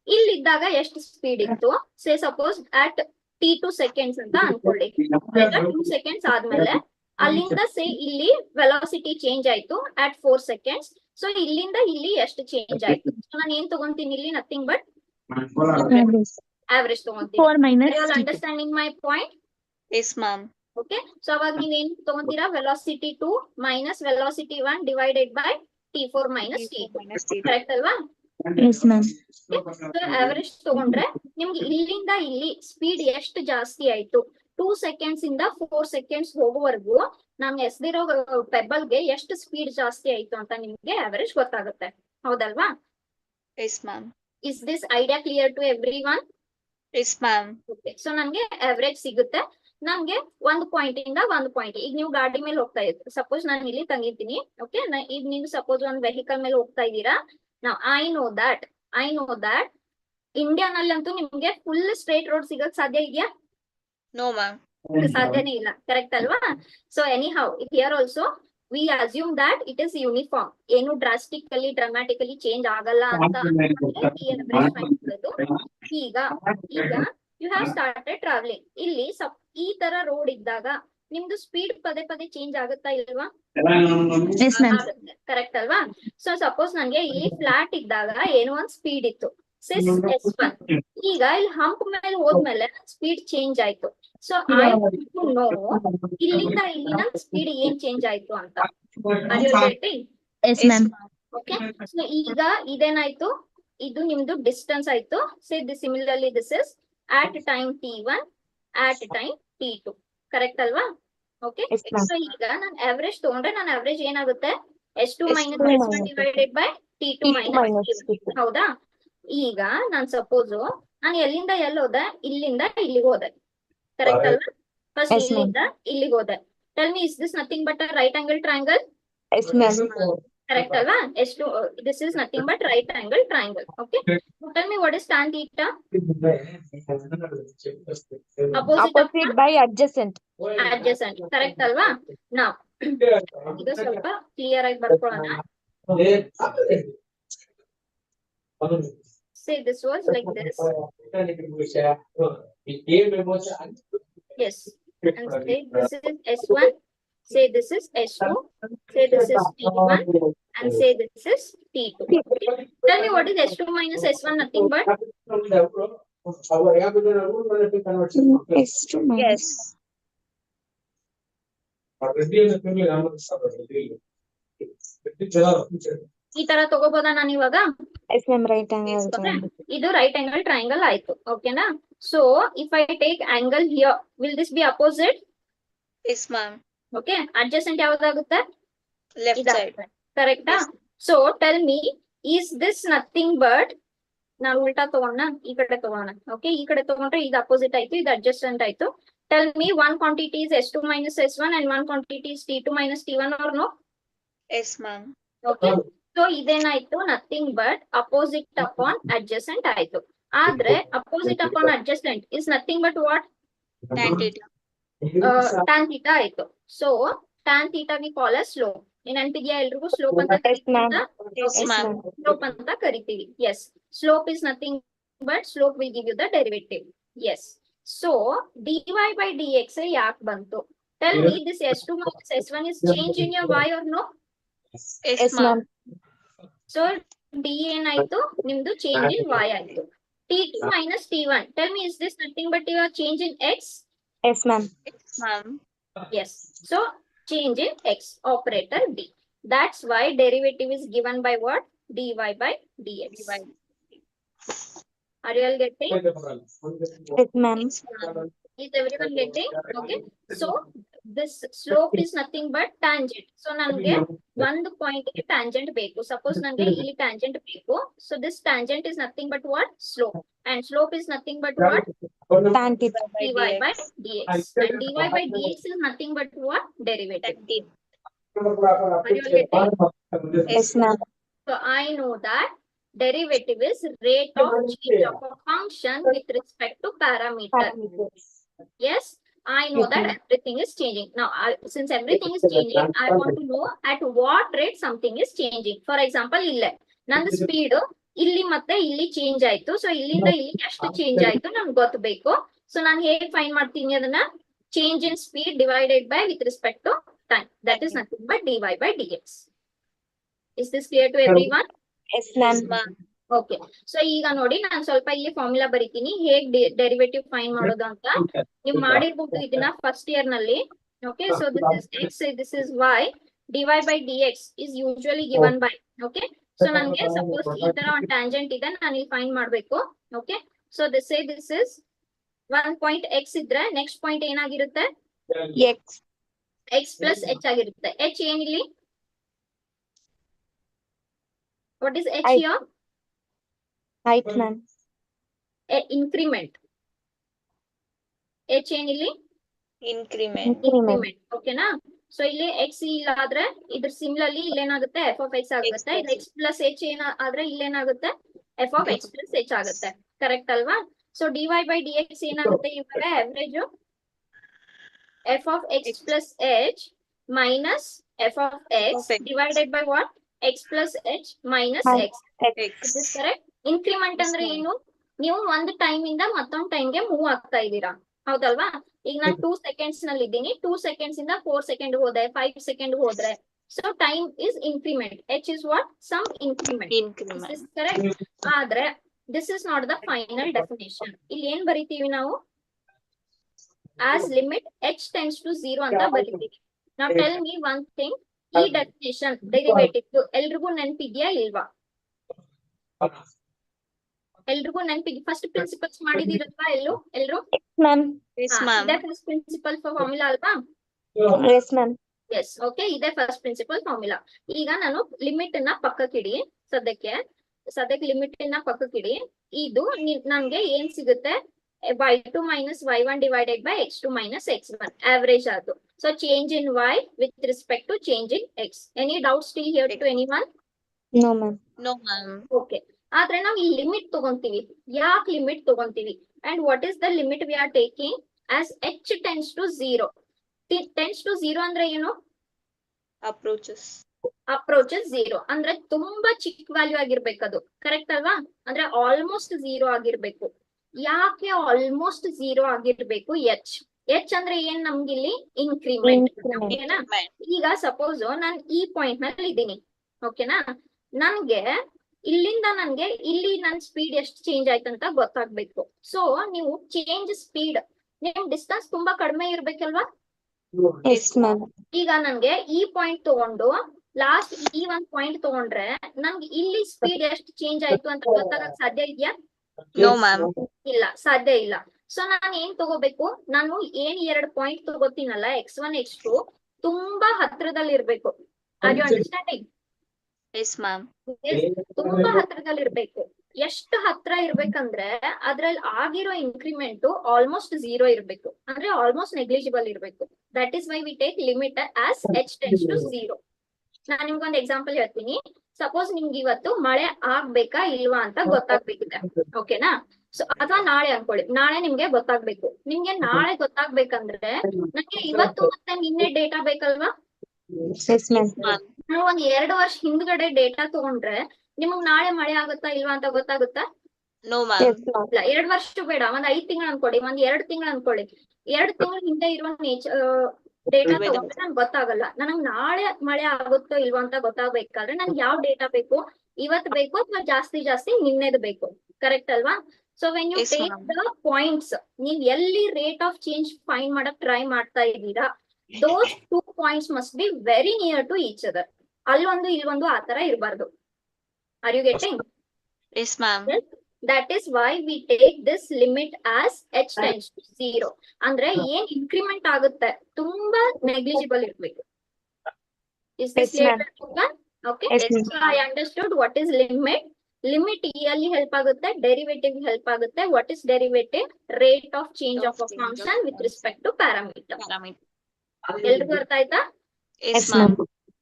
ಇಲ್ಲಿದ್ದಾಗ ಎಷ್ಟು ಸ್ಪೀಡ್ ಇತ್ತು? Say suppose at T2 seconds ಅಂತ ಅನ್ಕೊಳ್ಳಿ. 2 ಸೆಕೆಂಡ್ಸ್ ಆದ್ಮೇಲೆ ಅಲ್ಲಿಂದ ಸೇ ಇಲ್ಲಿ ವೆಲಾಸಿಟಿ ಚೇಂಜ್ ಆಯ್ತು ಅಟ್ 4 ಸೆಕೆಂಡ್ಸ್. ಸೊ ಇಲ್ಲಿಂದ ಇಲ್ಲಿ ಎಷ್ಟು ಚೇಂಜ್ ಆಯ್ತು? ಸೊ ನಾನು ಏನ್ ತಗೊಂತೀನಿ ಇಲ್ಲಿ? Nothing but Average. ಆವರೇಜ್ ತಗೊಂತೀನಿ. 4 minus all T2. Understanding my point? Yes, ma'am. Okay, so ಅವಾಗ ನೀವೇನ್ ತಗೊಂತೀರಾ? Velocity 2 minus velocity 1 divided by T4 minus T2. Minus T2. Correct ಅಲ್ವಾ? Yes, ma'am. ಆವರೇಜ್ ತಗೊಂಡ್ರೆ ನಿಮ್ಗೆ ಇಲ್ಲಿಂದ ಇಲ್ಲಿ ಸ್ಪೀಡ್ ಎಷ್ಟು ಜಾಸ್ತಿ ಆಯ್ತು? 2 ಸೆಕೆಂಡ್ಸ್ ಇಂದ 4 ಸೆಕೆಂಡ್ಸ್ ಹೋಗುವವರೆಗೂ ನಾನು ಎಸ್ದಿರೋ ಪೆಬಲ್ಗೆ ಎಷ್ಟು ಸ್ಪೀಡ್ ಜಾಸ್ತಿ ಆಯ್ತು ಅಂತ ನಿಮ್ಗೆ ಆವರೇಜ್ ಗೊತ್ತಾಗುತ್ತೆ. ಹೌದಲ್ವಾ? Yes, ma'am. Is this idea clear to every one? Yes, ma'am. Okay, so ನನ್ಗೆ ಆವರೇಜ್ ಸಿಗುತ್ತೆ. ನನ್ಗೆ ಒಂದು ಪಾಯಿಂಟ್ ಇಂದ ಒಂದು ಪಾಯಿಂಟ್. ಈಗ ನೀವು ಗಾಡಿ ಮೇಲೆ ಹೋಗ್ತಾ ಇದ್ದೀರಿ. ಸಪೋಸ್ ನಾನು ಇಲ್ಲಿ ತಂಗಿದ್ದೀನಿ. ಓಕೆ, ಈಗ ನೀವು ಸಪೋಸ್ ಒಂದು ವೆಹಿಕಲ್ ಮೇಲೆ ಹೋಗ್ತಾ ಇದ್ದೀರಾ. ನಾವು ಐ ನೋ ದಟ್ ಇಂಡಿಯಾನಲ್ಲಂತೂ ನಿಮ್ಗೆ ಫುಲ್ ಸ್ಟ್ರೇಟ್ ರೋಡ್ ಸಿಗಕ್ ಸಾಧ್ಯ ಇದೆಯಾ? No, ma'am. ಸಾಧ್ಯನೇ ಇಲ್ಲ. ಕರೆಕ್ಟ್ ಅಲ್ವಾ? So any how here also we assume that it is uniform. ಏನು ಡ್ರಾಮಾಟಿಕಲಿ ಚೇಂಜ್ ಆಗಲ್ಲ ಅಂತ ಈಗ ಯು ಹ್ಯಾವ್ ಸ್ಟಾರ್ಟೆಡ್ ಟ್ರಾವೆಲಿಂಗ್. ಇಲ್ಲಿ ಈ ತರ ರೋಡ್ ಇದ್ದಾಗ ನಿಮ್ದು ಸ್ಪೀಡ್ ಪದೇ ಚೇಂಜ್ ಆಗುತ್ತಾ ಇಲ್ವಾ? Yes, ma'am. ಕರೆಕ್ಟ್ ಅಲ್ವಾ? ಸೊ ಸಪೋಸ್ ನನ್ಗೆ ಇಲ್ಲಿ ಫ್ಲಾಟ್ ಇದ್ದಾಗ ಏನೋ ಒಂದ್ ಸ್ಪೀಡ್ ಇತ್ತು, S1. ಈಗ ಇಲ್ಲಿ ಹಂಪ್ ಮೇಲೆ ಹೋದ್ಮೇಲೆ ಸ್ಪೀಡ್ ಚೇಂಜ್ ಆಯ್ತು. ಸೊ ಐ ನೋ ಇಲ್ಲಿಂದ ಇಲ್ಲಿನ ಸ್ಪೀಡ್ ಏನ್ ಚೇಂಜ್ ಆಯ್ತು ಅಂತ. Yes, ma'am. ಓಕೆ, ಸೊ ಈಗ ಇದೇನಾಯ್ತು? ಇದು ನಿಮ್ದು ಡಿಸ್ಟೆನ್ಸ್ ಆಯ್ತು. Say similarly this is at time T1 at time T2. Correct ಅಲ್ವಾ? Okay, Yes, ma'am. ಸೊ ಈಗ ನಾನು ಆವರೇಜ್ ತಗೊಂಡ್ರೆ ನನ್ನ ಆವರೇಜ್ ಏನಾಗುತ್ತೆ? S2 S2 minus S1 divided by T2 minus T1. ಹೌದಾ? ಈಗ ನಾನು ಸಪೋಸ್ ನಾನು ಎಲ್ಲಿಂದ ಎಲ್ಲಿ ಹೋದೆ? ಇಲ್ಲಿಂದ ಇಲ್ಲಿಗೆ ಹೋದೆ. ಕರೆಕ್ಟ್ ಅಲ್ವಾ? First Yes, ma'am. ಇಲ್ಲಿಂದ ಇಲ್ಲಿಗೆ ಹೋದೆ. Tell me, is this nothing but right angle triangle? Yes, ma'am. Correct alva? S2 this is nothing but right angle triangle. Okay, tell me what is tan theta? Opposite by adjacent. Adjacent. Correct alva? Now idu ಸ್ವಲ್ಪ clear ಆಗಿ ಬರ್ಕೊಳ್ಳೋಣ. Say this was like this. Yes, and say this is S1. Say this is S2. Say this is T1. And say this is T2. Okay? Tell me what is S2 minus S1? Nothing but S2 minus. Yes. ಈ ತರ ತಗೋಬೋದಾ ನಾನು ಇವಾಗ? Yes, ma'am. Right angle Yes, triangle. ಇದು ರೈಟ್ ಆಂಗಲ್ ಟ್ರಯಾಂಗಲ್ ಆಯ್ತು. ಓಕೆನಾ? So if I take angle here, will this be opposite? Yes, ma'am. Okay, adjacent ಯಾವ್ದಾಗುತ್ತೆ? Left side. ಕರೆಕ್ಟಾ? So tell me, is this nothing but, ನಾನು ಉಲ್ಟಾ ತಗೋಣ, ಈ ಕಡೆ ತಗೋಣ. ಓಕೆ, ಈ ಕಡೆ ತಗೊಂಡ್ರೆ ಇದು ಅಪೋಸಿಟ್ ಆಯ್ತು, ಇದು ಅಡ್ಜಸ್ಟೆಂಟ್ ಆಯ್ತು. Tell me one quantity is S2 minus S1 and one quantity is T2 minus T1 or no? Yes, ma'am. Okay. So ಇದೇನಾಯ್ತು nothing but opposite upon adjacent ಆಯ್ತು. ಆದ್ರೆ opposite upon adjacent is nothing but what? Tan theta. Tan theta ಆಯ್ತು. So tan theta we call as slope. ನೆನಪಿದ್ಯಾ ಎಲ್ರಿಗೂ ಸ್ಲೋಪ್ ಅಂತ Yes, ma'am. Yes, ma'am. Slope ಅಂತ ಕರಿತೀವಿ. Yes, slope is nothing but slope will give you the derivative. Yes. So dy by dx ಯಾಕೆ ಬಂತು? Tell me this S2 minus S1 is change in your y or no? Yes, ma'am. So d ಏನಾಯ್ತು ನಿಮ್ದು change in y ಆಯ್ತು. T2 minus T1. Tell me is this nothing but your change in x? Yes, ma'am. Yes, ma'am. Yes. So change in x operator d. That's why derivative is given by what? Dy by dx. Are you all getting? Yes, ma'am. Yes, ma'am. Is everyone getting? Okay. So this slope is nothing but tangent. So nange one point ge tangent ಬೇಕು. Suppose nange ಇಲ್ಲಿ tangent ಬೇಕು. So this tangent is nothing but what? Slope. And slope is nothing but what? Tan theta. Dy by dx. And dy by dx is nothing but what? Derivative. Tan theta. Are you all getting? Yes, ma'am. So I know that derivative is rate of change of a function with respect to parameter. Yes, I know that everything is changing. Now, since everything is changing, I want to know at what rate something is changing. For example, ille nandu speed ಇಲ್ಲಿ ಮತ್ತೆ ಇಲ್ಲಿ ಚೇಂಜ್ ಆಯ್ತು. ಸೊ ಇಲ್ಲಿಂದ ಇಲ್ಲಿ ಎಷ್ಟು ಚೇಂಜ್ ಆಯ್ತು ನನ್ಗೆ ಗೊತ್ತಬೇಕು. ಸೊ ನಾನು ಹೇಗೆ ಫೈಂಡ್ ಮಾಡ್ತೀನಿ ಅದನ್ನ? Change in speed divided by with respect to time. That is nothing but dy by dx. Is this clear to everyone? Yes, ma'am. Okay. So ಈಗ ನೋಡಿ ನಾನು ಸ್ವಲ್ಪ ಇಲ್ಲಿ ಫಾರ್ಮುಲಾ ಬರೀತೀನಿ ಹೇಗ್ ಡೆರಿವೇಟಿವ್ ಫೈಂಡ್ ಮಾಡೋದು ಅಂತ. ನೀವು ಮಾಡಿರ್ಬೋದು ಇದನ್ನ ಫಸ್ಟ್ ಇಯರ್ ನಲ್ಲಿ. Okay. So this is x, this is y. dy by dx is usually given by. Okay. So ನನಗೆ ಸಪೋಸ್ ಈ ತರ ಒಂದು ಟ್ಯಾಂಜೆಂಟ್ ಇದೆ, ನಾನು ಇಲ್ಲಿ ಫೈಂಡ್ ಮಾಡಬೇಕು. Okay. So this is one point x ಇದ್ರೆ ನೆಕ್ಸ್ಟ್ ಪಾಯಿಂಟ್ ಏನಾಗಿರುತ್ತೆ? X. x ಪ್ಲಸ್ h ಆಗಿರುತ್ತೆ. h ಏನಿಲ್ಲಿ? What is h here? Height, ma'am. Increment. h ಏನಿಲ್ಲಿ? Increment. Increment. ಓಕೆನಾ? ಸೊ ಇಲ್ಲಿ x ಇಲ್ಲ ಆದ್ರೆ ಇದ್ರ ಸಿಮಿಲರ್ಲಿ ಇಲ್ಲೇನಾಗುತ್ತೆ? f of x ಆಗುತ್ತೆ. ಇದು x plus h ಆದ್ರೆ ಇಲ್ಲೇನಾಗುತ್ತೆ? f of x plus h ಆಗುತ್ತೆ. ಕರೆಕ್ಟ್ ಅಲ್ವಾ? ಸೊ dy by dx ಏನಾಗುತ್ತೆ ಇವಾಗ? Average f of x plus h minus f of x divided by what? x plus h minus x. Is this correct? Increment ಅಂದ್ರೆ ಏನು? ನೀವು ಒಂದು ಟೈಮ್ ಇಂದ ಮತ್ತೊಂದು ಟೈಮ್ಗೆ ಮೂವ್ ಆಗ್ತಾ ಇದ್ದೀರಾ, ಹೌದಲ್ವಾ? ಈಗ ನಾನು 2 seconds ನಲ್ಲಿ ಇದ್ದೀನಿ. 2 seconds ಇಂದ 4 second ಹೋದೆ, 5 second ಹೋದ್ರೆ. So time is increment. h is what? Some increment. Increment. Is this correct? ಆದ್ರೆ this is not the final definition. ಇಲ್ಲಿ ಏನ್ ಬರಿತೀವಿ ನಾವು? As limit h tends to 0 ಅಂತ ಬರಿತೀವಿ. Now tell me one thing. ಈ ಡೆಫಿನೇಷನ್ ಡೆರಿವೇಟಿವ್ ಎಲ್ರಿಗೂ ನೆನಪಿದ್ಯಾ ಇಲ್ವಾ? ಎಲ್ರಿಗೂ ನೆನಪಿಗೆ ಫಸ್ಟ್ ಪ್ರಿನ್ಸಿಪಲ್ಸ್ ಮಾಡಿದಿರಲ್ವಾ ಎಲ್ರು? Ma'am. Yes, ma'am. ಇದೇ ಫಸ್ಟ್ ಪ್ರಿನ್ಸಿಪಲ್ ಫಾರ್ಮುಲಾ ಅಲ್ವಾ? Yes, ma'am. ಎಸ್. ಓಕೆ. ಇದೇ ಫಸ್ಟ್ ಪ್ರಿನ್ಸಿಪಲ್ ಫಾರ್ಮುಲಾ. ಈಗ ನಾನು ಲಿಮಿಟ್ ನ ಪಕ್ಕಕ್ಕಿಡಿ. ಸದ್ಯಕ್ಕೆ ಲಿಮಿಟ್ ನ ಪಕ್ಕಕ್ಕಿಡಿ. ಇದು ನನ್ಗೆ ಏನ್ ಸಿಗುತ್ತೆ? y2 minus y1 divided by x2 minus x1 average ಅದು. So change in y with respect to change in x. Any doubts still here to anyone? No, ma'am. No, ma'am. Okay. ಆದ್ರೆ ನಾವು ಈ ಲಿಮಿಟ್ ತಗೊಂತೀವಿ. ಯಾಕೆ limit ತಗೊಂತೀವಿ? And what is the limit we are taking? As h tends to 0. Tends to 0 ಅಂದ್ರೆ ಏನು? Approaches. ಅಪ್ರೋಚಸ್ 0 ಅಂದ್ರೆ ತುಂಬಾ ಚಿಕ್ಕ ವ್ಯಾಲ್ಯೂ ಆಗಿರ್ಬೇಕು ಅದು. ಕರೆಕ್ಟ್ ಅಲ್ವಾ? ಅಂದ್ರೆ ಆಲ್ಮೋಸ್ಟ್ 0 ಆಗಿರ್ಬೇಕು. ಯಾಕೆ ಆಲ್ಮೋಸ್ಟ್ 0 ಆಗಿರ್ಬೇಕು? h ಅಂದ್ರೆ ಏನ್ ನಮ್ಗಿಲ್ಲಿ? ಇನ್ಕ್ರಿಮೆಂಟ್. ಓಕೆನಾ? ಈಗ ಸಪೋಸ್ ನಾನು ಈ ಪಾಯಿಂಟ್ ನಲ್ಲಿ ಇದ್ದೀನಿ. ಓಕೆನಾ? ನನ್ಗೆ ಇಲ್ಲಿಂದ ಇಲ್ಲಿ ನನ್ ಸ್ಪೀಡ್ ಎಷ್ಟು ಚೇಂಜ್ ಆಯ್ತಂತ ಗೊತ್ತಾಗ್ಬೇಕು. ಸೊ ನೀವು ಚೇಂಜ್ ಸ್ಪೀಡ್, ನಿಮ್ ಡಿಸ್ಟೆನ್ಸ್ ತುಂಬಾ ಕಡಿಮೆ ಇರ್ಬೇಕಲ್ವಾ? Yes, ma'am. ಈಗ ನನ್ಗೆ ಈ ಪಾಯಿಂಟ್ ತಗೊಂಡು ಲಾಸ್ಟ್ ಈ ಒಂದ್ ಪಾಯಿಂಟ್ ತಗೊಂಡ್ರೆ ನನ್ಗೆ ಇಲ್ಲಿ ಸ್ಪೀಡ್ ಎಷ್ಟು ಚೇಂಜ್ ಆಯ್ತು ಅಂತ ಗೊತ್ತಾಗಕ್ ಸಾಧ್ಯ ಇದೆಯಾ? No, ma'am. ಇಲ್ಲ, ಸಾಧ್ಯ ಇಲ್ಲ. ಸೊ ನಾನು ಏನ್ ತಗೋಬೇಕು? ನಾನು ಏನ್ 2 ಪಾಯಿಂಟ್ ತಗೋತೀನಲ್ಲ, x1 x2 ತುಂಬಾ ಹತ್ರದಲ್ಲಿ ಇರ್ಬೇಕು. Are you understanding? Yes, ma'am. ತುಂಬಾ ಹತ್ರದಲ್ಲಿ ಇರ್ಬೇಕು. ಎಷ್ಟು ಹತ್ರ ಇರ್ಬೇಕಂದ್ರೆ ಅದ್ರಲ್ಲಿ ಆಗಿರೋ ಇನ್ಕ್ರಿಮೆಂಟ್ ಆಲ್ಮೋಸ್ಟ್ 0 ಇರ್ಬೇಕು, ಅಂದ್ರೆ ಆಲ್ಮೋಸ್ಟ್ ನೆಗ್ಲಿಜಿಬಲ್ ಇರ್ಬೇಕು. That is why we take limit as h tends to 0. ನಾನು ನಿಮ್ಗೊಂದು ಎಕ್ಸಾಂಪಲ್ ಹೇಳ್ತೀನಿ. ಸಪೋಸ್ ನಿಮ್ಗೆ ಇವತ್ತು ಮಳೆ ಆಗ್ಬೇಕಾ ಇಲ್ವಾ ಅಂತ ಗೊತ್ತಾಗ್ಬೇಕಿದೆ, ಓಕೆನಾ? ಸೊ ಅಥವಾ ನಾಳೆ ಅನ್ಕೊಳ್ಳಿ, ನಾಳೆ ನಿಮ್ಗೆ ಗೊತ್ತಾಗ್ಬೇಕು. ನಿಮ್ಗೆ ನಾಳೆ ಗೊತ್ತಾಗ್ಬೇಕಂದ್ರೆ ನಂಗೆ ಇವತ್ತು ಮತ್ತೆ ನಿನ್ನೆ ಡೇಟಾ ಬೇಕಲ್ವಾ? ನಾವು ಒಂದ್ 2 ವರ್ಷ ಹಿಂದ್ಗಡೆ ಡೇಟಾ ತಗೊಂಡ್ರೆ ನಿಮಗ್ ನಾಳೆ ಮಳೆ ಆಗುತ್ತಾ ಇಲ್ವಾ ಅಂತ ಗೊತ್ತಾಗುತ್ತಾ? No, ma'am. ಇಲ್ಲ, 2 ವರ್ಷ ಬೇಡ, ಒಂದ್ 5 ತಿಂಗಳು ಅನ್ಕೊಳ್ಳಿ, ಒಂದ್ 2 ತಿಂಗಳು ಅನ್ಕೊಳ್ಳಿ. 2 ತಿಂಗಳ ಹಿಂದೆ ಇರುವ ಡೇಟಾ ತಗೊಂಡ್ರೆ ನನ್ಗೆ ಗೊತ್ತಾಗಲ್ಲ. ನನಗ್ ನಾಳೆ ಮಳೆ ಆಗುತ್ತೋ ಇಲ್ವಾ ಅಂತ ಗೊತ್ತಾಗ್ಬೇಕಾದ್ರೆ ನನ್ಗೆ ಯಾವ ಡೇಟಾ ಬೇಕು? ಇವತ್ ಬೇಕು ಅಥವಾ ಜಾಸ್ತಿ ನಿನ್ನೆದು ಬೇಕು, ಕರೆಕ್ಟ್ ಅಲ್ವಾ? So when you Yes, take ma'am. The points, ನೀವ್ ಎಲ್ಲಿ ರೇಟ್ ಆಫ್ ಚೇಂಜ್ ಫೈಂಡ್ ಮಾಡಕ್ ಟ್ರೈ ಮಾಡ್ತಾ ಇದ್ದೀರಾ, those 2 points must be very near to each other. ಅಲ್ಲೊಂದು ಇಲ್ಲೊಂದು ಆತರ ಇರಬಾರ್ದು. Are you getting? Yes, ma'am. That is why we take this limit as h tends to 0. ಅಂದ್ರೆ ಏನ್ ಇನ್ಕ್ರಿಮೆಂಟ್ ಆಗುತ್ತೆ ತುಂಬಾ ನೆಗ್ಲಿಜಿಬಲ್ ಇರ್ಬೇಕು. Is this clear? Okay. So I understood what is limit. Limit ಅಲ್ಲಿ ಹೆಲ್ಪ್ ಆಗುತ್ತೆ, ಡೆರಿವೇಟಿವ್ ಹೆಲ್ಪ್ ಆಗುತ್ತೆ. What is derivative? Rate of change of a function with respect to parameter. ಎಲ್ರಿಗೂ ಅರ್ಥ ಆಯ್ತಾ? Yes, ma'am.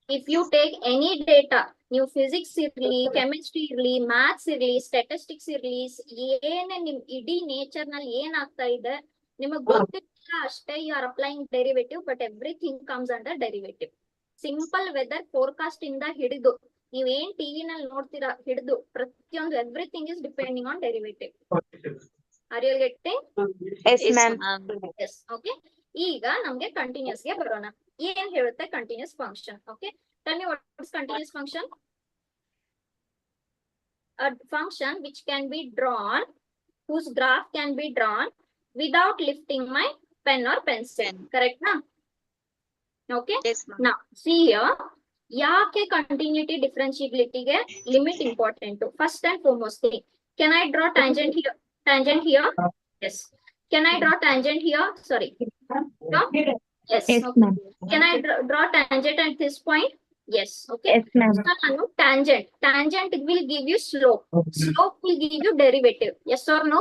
If you take any data, ನೀವು ಫಿಸಿಕ್ಸ್ ಇರ್ಲಿ, ಕೆಮಿಸ್ಟ್ರಿ ಇರ್ಲಿ, ಮ್ಯಾಥ್ಸ್ ಇರ್ಲಿ, ಸ್ಟಾಟಿಸ್ಟಿಕ್ಸ್ ಇರ್ಲಿ, ಏನೇ ನಿಮ್ ಇಡೀ ನೇಚರ್ ನಲ್ಲಿ ಏನಾಗ್ತಾ ಇದೆ ನಿಮಗ್ ಗೊತ್ತಿಲ್ಲ ಅಷ್ಟೇ, you are applying derivative, but everything comes under derivative. Simple weather forecast ಇಂದ ಹಿಡಿದು ನೀವೇನ್ ಟಿವಿ ನಲ್ಲಿ ನೋಡ್ತೀರಾ ಹಿಡಿದು ಪ್ರತಿಯೊಂದು everything is depending on derivative. Are you getting? Yes, ma'am. Yes. Okay, ಈಗ ನಮ್ಗೆ ಕಂಟಿನ್ಯೂಸ್ ಗೆ ಬರೋಣ. ಏನ್ ಹೇಳುತ್ತೆ continuous function? Okay, tell me what is continuous function. A function which can be drawn, whose graph can be drawn without lifting my pen or pencil. Correct na? Okay. Yes, ma'am. Now see here, ಯಾಕೆ ಕಂಟಿನ್ಯೂಟಿ ಡಿಫರೆನ್ಷಿಯಬಿಲಿಟಿಗೆ limit important? First and foremost thing, can I draw tangent here? Tangent here? Yes. Can I draw tangent here? Sorry. No? Yes. Okay. Can I draw tangent at this point? Yes. Okay. Yes, ma'am. So tangent will give you slope. Slope will give you derivative. Yes or no?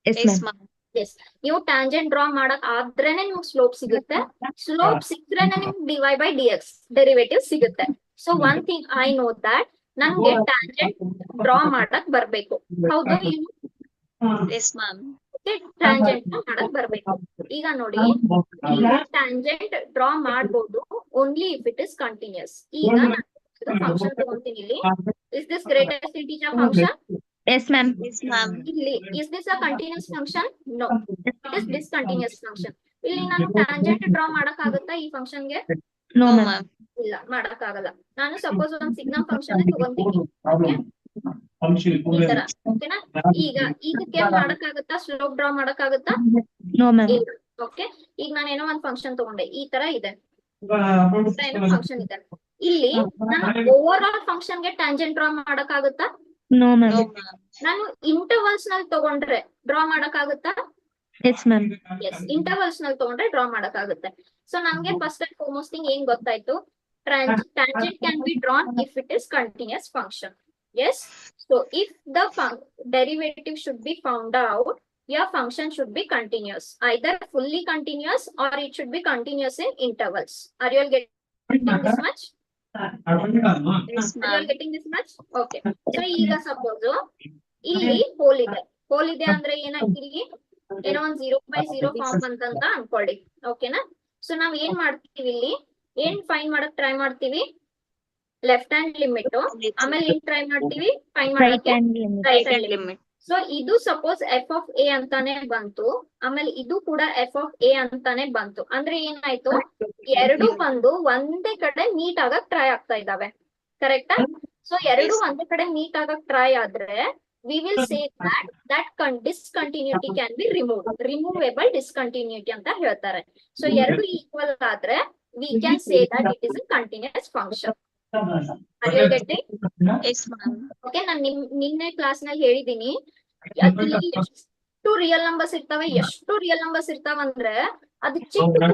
Yes, Yes, ma'am. ma'am. Yes. ನೀವು ಟ್ಯಾಂಜೆಂಟ್ ಡ್ರಾ ಮಾಡಕ್ ಆದ್ರೇನೆ ನಿಮ್ಗೆ ಸ್ಲೋಪ್ ಸಿಗುತ್ತೆ. ಸ್ಲೋಪ್ ಸಿಕ್ಕ್ರೇನೆ ನಿಮ್ಗೆ dy by dx ಡೆರಿವೇಟಿವ್ ಸಿಗುತ್ತೆ. So one thing I know that ನಂಗೆ ಟ್ಯಾಂಜೆಂಟ್ ಡ್ರಾ ಮಾಡಕ್ ಬರ್ಬೇಕು. ಹೌದು? Yes, ma'am. ಟ್ಯಾಂಜೆಂಟ್ ಮಾಡಕ್ ಬರ್ಬೇಕು. ಈಗ ನೋಡಿ, ಟ್ಯಾಂಜೆಂಟ್ ಡ್ರಾ ಮಾಡ್ಬೋದು only if it is continuous. ಈಗ ಫಂಕ್ಷನ್ ತಗೊಂತೀನಿ ಇಲ್ಲಿ. Is this greatest integer function? Yes, ma'am. Yes, ma'am. ಇಲ್ಲಿ is this a continuous function? No, it is discontinuous function. ಇಲ್ಲಿ ನಾನು ಟ್ಯಾಂಜೆಂಟ್ ಡ್ರಾ ಮಾಡಕ್ ಆಗುತ್ತಾ ಈ ಫಂಕ್ಷನ್ಗೆ? No, No, ma'am. ma'am. ಇಲ್ಲ, ಮಾಡಕ್ ಆಗಲ್ಲ. ನಾನು ಸಪೋಸ್ ಒಂದು ಸಿಗ್ನಲ್ ಫಂಕ್ಷನ್ ತಗೊಂತೀನಿ, ಓಕೆ, ಈ ತರ, ಓಕೆನಾ? ಈಗ ಇದಕ್ಕೆ ಮಾಡಕ್ ಆಗುತ್ತಾ? ಸ್ಲೋಪ್ ಡ್ರಾ ಮಾಡಕ್ ಆಗುತ್ತಾ? No, ma'am. ಓಕೆ, ಈಗ ನಾನು ಏನೋ ಒಂದು ಫಂಕ್ಷನ್ ತಗೊಂಡೆ, ಈ ತರ ಇದೆ, ಏನೋ ಫಂಕ್ಷನ್ ಇದೆ. ಇಲ್ಲಿ ನಾನು ಓವರ್ ಆಲ್ ಫಂಕ್ಷನ್ ಗೆ ಟ್ಯಾಂಜೆಂಟ್ ಡ್ರಾ ಮಾಡಕ್ ಆಗುತ್ತಾ? No, ma'am. No, ma'am. ನಾನು ಇಂಟರ್ವಲ್ಸ್ ನಲ್ಲಿ ತಗೊಂಡ್ರೆ ಡ್ರಾ ಮಾಡಕ್ ಆಗುತ್ತಾ? Yes, ma'am. ಎಸ್, ಇಂಟರ್ವಲ್ಸ್ ನಲ್ಲಿ ತಗೊಂಡ್ರೆ ಡ್ರಾ ಮಾಡಕ್ ಆಗುತ್ತೆ. ಸೊ ನಮ್ಗೆ ಫಸ್ಟ್ ಅಂಡ್ ಫಾರ್ಮೋಸ್ಟ್ ಥಿಂಗ್ ಏನ್ ಗೊತ್ತಾಯ್ತು? Tangent can be drawn if it is continuous function. Yes. So if the derivative should be found out, your function should be continuous, either fully continuous or it should be continuous in intervals. Are you all getting this much? Yes, Are you ma'am. all getting this much? Okay. So ಈಗ ಸಪೋಸ್ ಇಲ್ಲಿ ಹೋಲ್ ಇದೆ. ಹೋಲ್ ಇದೆ ಅಂದ್ರೆ ಏನಾಯ್ತು? ಇಲ್ಲಿ ಏನೋ ಒಂದು 0/0 ಫಾರ್ಮ್ ಬಂತಂತ ಅನ್ಕೊಳ್ಳಿ, ಓಕೆನಾ? ಸೊ ನಾವ್ ಏನ್ ಮಾಡ್ತೀವಿ ಇಲ್ಲಿ? ಏನ್ ಫೈಂಡ್ ಮಾಡಕ್ ಟ್ರೈ ಮಾಡ್ತೀವಿ? Left hand limit. ಆಮೇಲೆ ಏನ್ ಟ್ರೈ ಮಾಡ್ತೀವಿ? ಫೈಂಡ್ Right ಮಾಡಕ್ಕೆ hand limit. Right hand limit. Limit. So ಇದು ಸಪೋಸ್ ಎಫ್ ಆಫ್ ಎ ಅಂತಾನೆ ಬಂತು, ಆಮೇಲೆ ಇದು ಕೂಡ ಎಫ್ ಆಫ್ ಎ ಅಂತಾನೆ ಬಂತು. ಅಂದ್ರೆ ಏನಾಯ್ತು? ಎರಡು ಬಂದು ಒಂದೇ ಕಡೆ ಮೀಟ್ ಆಗಕ್ ಟ್ರೈ ಆಗ್ತಾ ಇದಾವೆ, ಕರೆಕ್ಟಾ? ಸೊ ಎರಡು Yes. ಒಂದೇ ಕಡೆ ಮೀಟ್ ಆಗಕ್ ಟ್ರೈ ಆದ್ರೆ we will say that discontinuity can be removed. Removable discontinuity ಅಂತ ಹೇಳ್ತಾರೆ. ಸೊ ಎರಡು ಈಕ್ವಲ್ ಆದ್ರೆ we can say that it is a continuous function. Are you getting? Yes, ma'am. Okay, ನಾನು ನಿನ್ನೆ ಕ್ಲಾಸ್ ನಲ್ಲಿ ಹೇಳಿದೀನಿ, ಅಲ್ಲಿ ಎಷ್ಟು ರಿಯಲ್ ನಂಬರ್ಸ್ ಇರ್ತಾವೆ, ಎಷ್ಟು ರಿಯಲ್ ನಂಬರ್ಸ್ ಇರ್ತಾವಂದ್ರೆ ಅದು ಚಿಕ್ಕ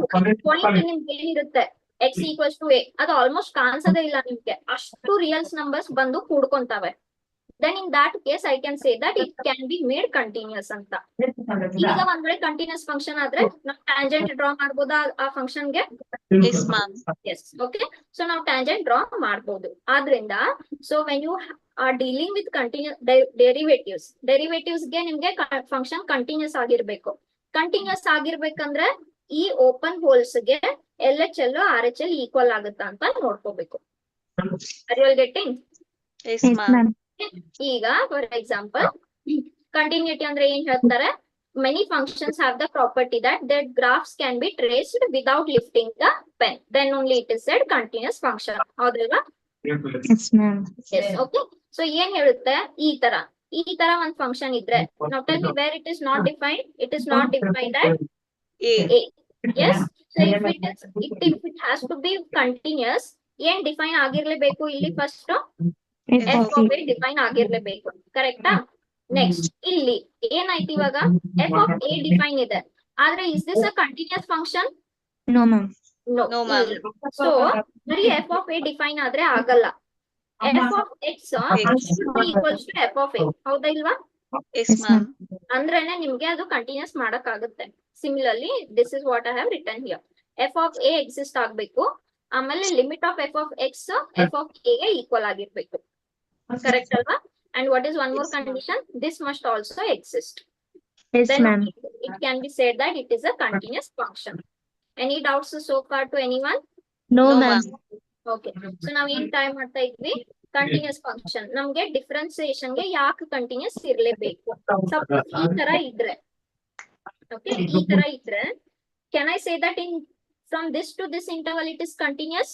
ಪಾಯಿಂಟ್ ನಿಮ್ಗೆ ಏನಿರುತ್ತೆ x = a, ಅದು ಆಲ್ಮೋಸ್ಟ್ ಕಾಣಿಸೋದೇ ಇಲ್ಲ ನಿಮ್ಗೆ. ಅಷ್ಟು ರಿಯಲ್ಸ್ ನಂಬರ್ಸ್ ಬಂದು ಕೂಡ್ಕೊಂತಾವೆ. then in that case I can say that it can be made continuous ಅಂತ. ಈಗ ಒಂದ್ ವೇಳೆ ಕಂಟಿನ್ಯೂಸ್ ಫಂಕ್ಷನ್ ಆದ್ರೆ ನಾವು ಟ್ಯಾಂಜೆಂಟ್ ಡ್ರಾ ಮಾಡ್ಬೋದಾ ಆ ಫಂಕ್ಷನ್ ಗೆ? Yes, ma'am. Yes, okay. So ನಾವು ಟ್ಯಾಂಜೆಂಟ್ ಡ್ರಾ ಮಾಡ್ಬೋದು. ಆದ್ರಿಂದ so when you are dealing with continuous derivatives ಗೆ ನಿಮ್ಗೆ ಫಂಕ್ಷನ್ ಕಂಟಿನ್ಯೂಸ್ ಆಗಿರ್ಬೇಕು. ಕಂಟಿನ್ಯೂಸ್ ಆಗಿರ್ಬೇಕಂದ್ರೆ ಈ ಓಪನ್ ಹೋಲ್ಸ್ ಗೆ LHL RHL ಈಕ್ವಲ್ ಆಗುತ್ತಾ ಅಂತ ನೋಡ್ಕೋಬೇಕು. Are you all getting? Yes, Yes, ma'am. ma'am. ಈಗ ಫಾರ್ ಎಕ್ಸಾಂಪಲ್ ಕಂಟಿನ್ಯೂಟಿ ಅಂದ್ರೆ ಏನ್ ಹೇಳ್ತಾರೆ? Many functions have the property that their graphs can be traced without lifting the pen. Then only it is said continuous function. ಹೌದಲ್ವಾ? Yes, ma'am. Yes, okay. So ಏನ್ ಹೇಳುತ್ತೆ? ಈ ತರ ಒಂದ್ ಫಂಕ್ಷನ್ ಇದ್ರೆ, now tell me where it is not defined. It is not defined at A. A. Yes. So if it has to be continuous, ಏನ್ ಡಿಫೈನ್ ಆಗಿರ್ಲೇಬೇಕು ಇಲ್ಲಿ first? F F of of A. A ಡಿಫೈನ್ ಆಗಿರ್ಲೇಬೇಕು. ಕರೆಕ್ಟಾ? ನೆಕ್ಸ್ಟ್ ಇಲ್ಲಿ ಏನಾಯ್ತು ಇವಾಗ? F of A ಡಿಫೈನ್ ಇದೆ. ಆದ್ರೆ is this a continuous function? No, ma'am. No, ma'am. So ಬರೀ F of A ಡಿಫೈನ್ ಆದ್ರೆ ಆಗಲ್ಲ. F of X should be equals to F of A. ಹೌದಾ ಇಲ್ವಾ? Yes, Yes, ma'am. ಅಂದ್ರೇನೆ ನಿಮ್ಗೆ ಅದು ಕಂಟಿನ್ಯೂಸ್ ಮಾಡಕ್ ಆಗುತ್ತೆ. Similarly this is what I have return here. F of A exist ಆಗ್ಬೇಕು. ಆಮೇಲೆ limit of F of X F of A ಗೆ ಈಕ್ವಲ್ ಆಗಿರ್ಬೇಕು. ಕರೆಕ್ಟ್ ಅಲ್ವಾ? And what is one more Yes, ma'am. condition? This must also exist. Yes, Then ma'am. it can be said that it is a continuous function. Any doubts so far to anyone? No, No, ma'am. ma'am. Okay. So ನಾವ್ ಏನ್ ಟ್ರೈ ಮಾಡ್ತಾ ಇದ್ವಿ? ಕಂಟಿನ್ಯೂಸ್ ಫಂಕ್ಷನ್ ನಮ್ಗೆ ಡಿಫ್ರೆನ್ಸಿಯೇಷನ್ ಗೆ ಯಾಕೆ ಕಂಟಿನ್ಯೂಸ್ ಇರ್ಲೇಬೇಕು? ಸಪೋಸ್ ಈ ತರ ಇದ್ರೆ, ಓಕೆ, ಈ ತರ ಇದ್ರೆ can I say that in from this to this interval it is continuous?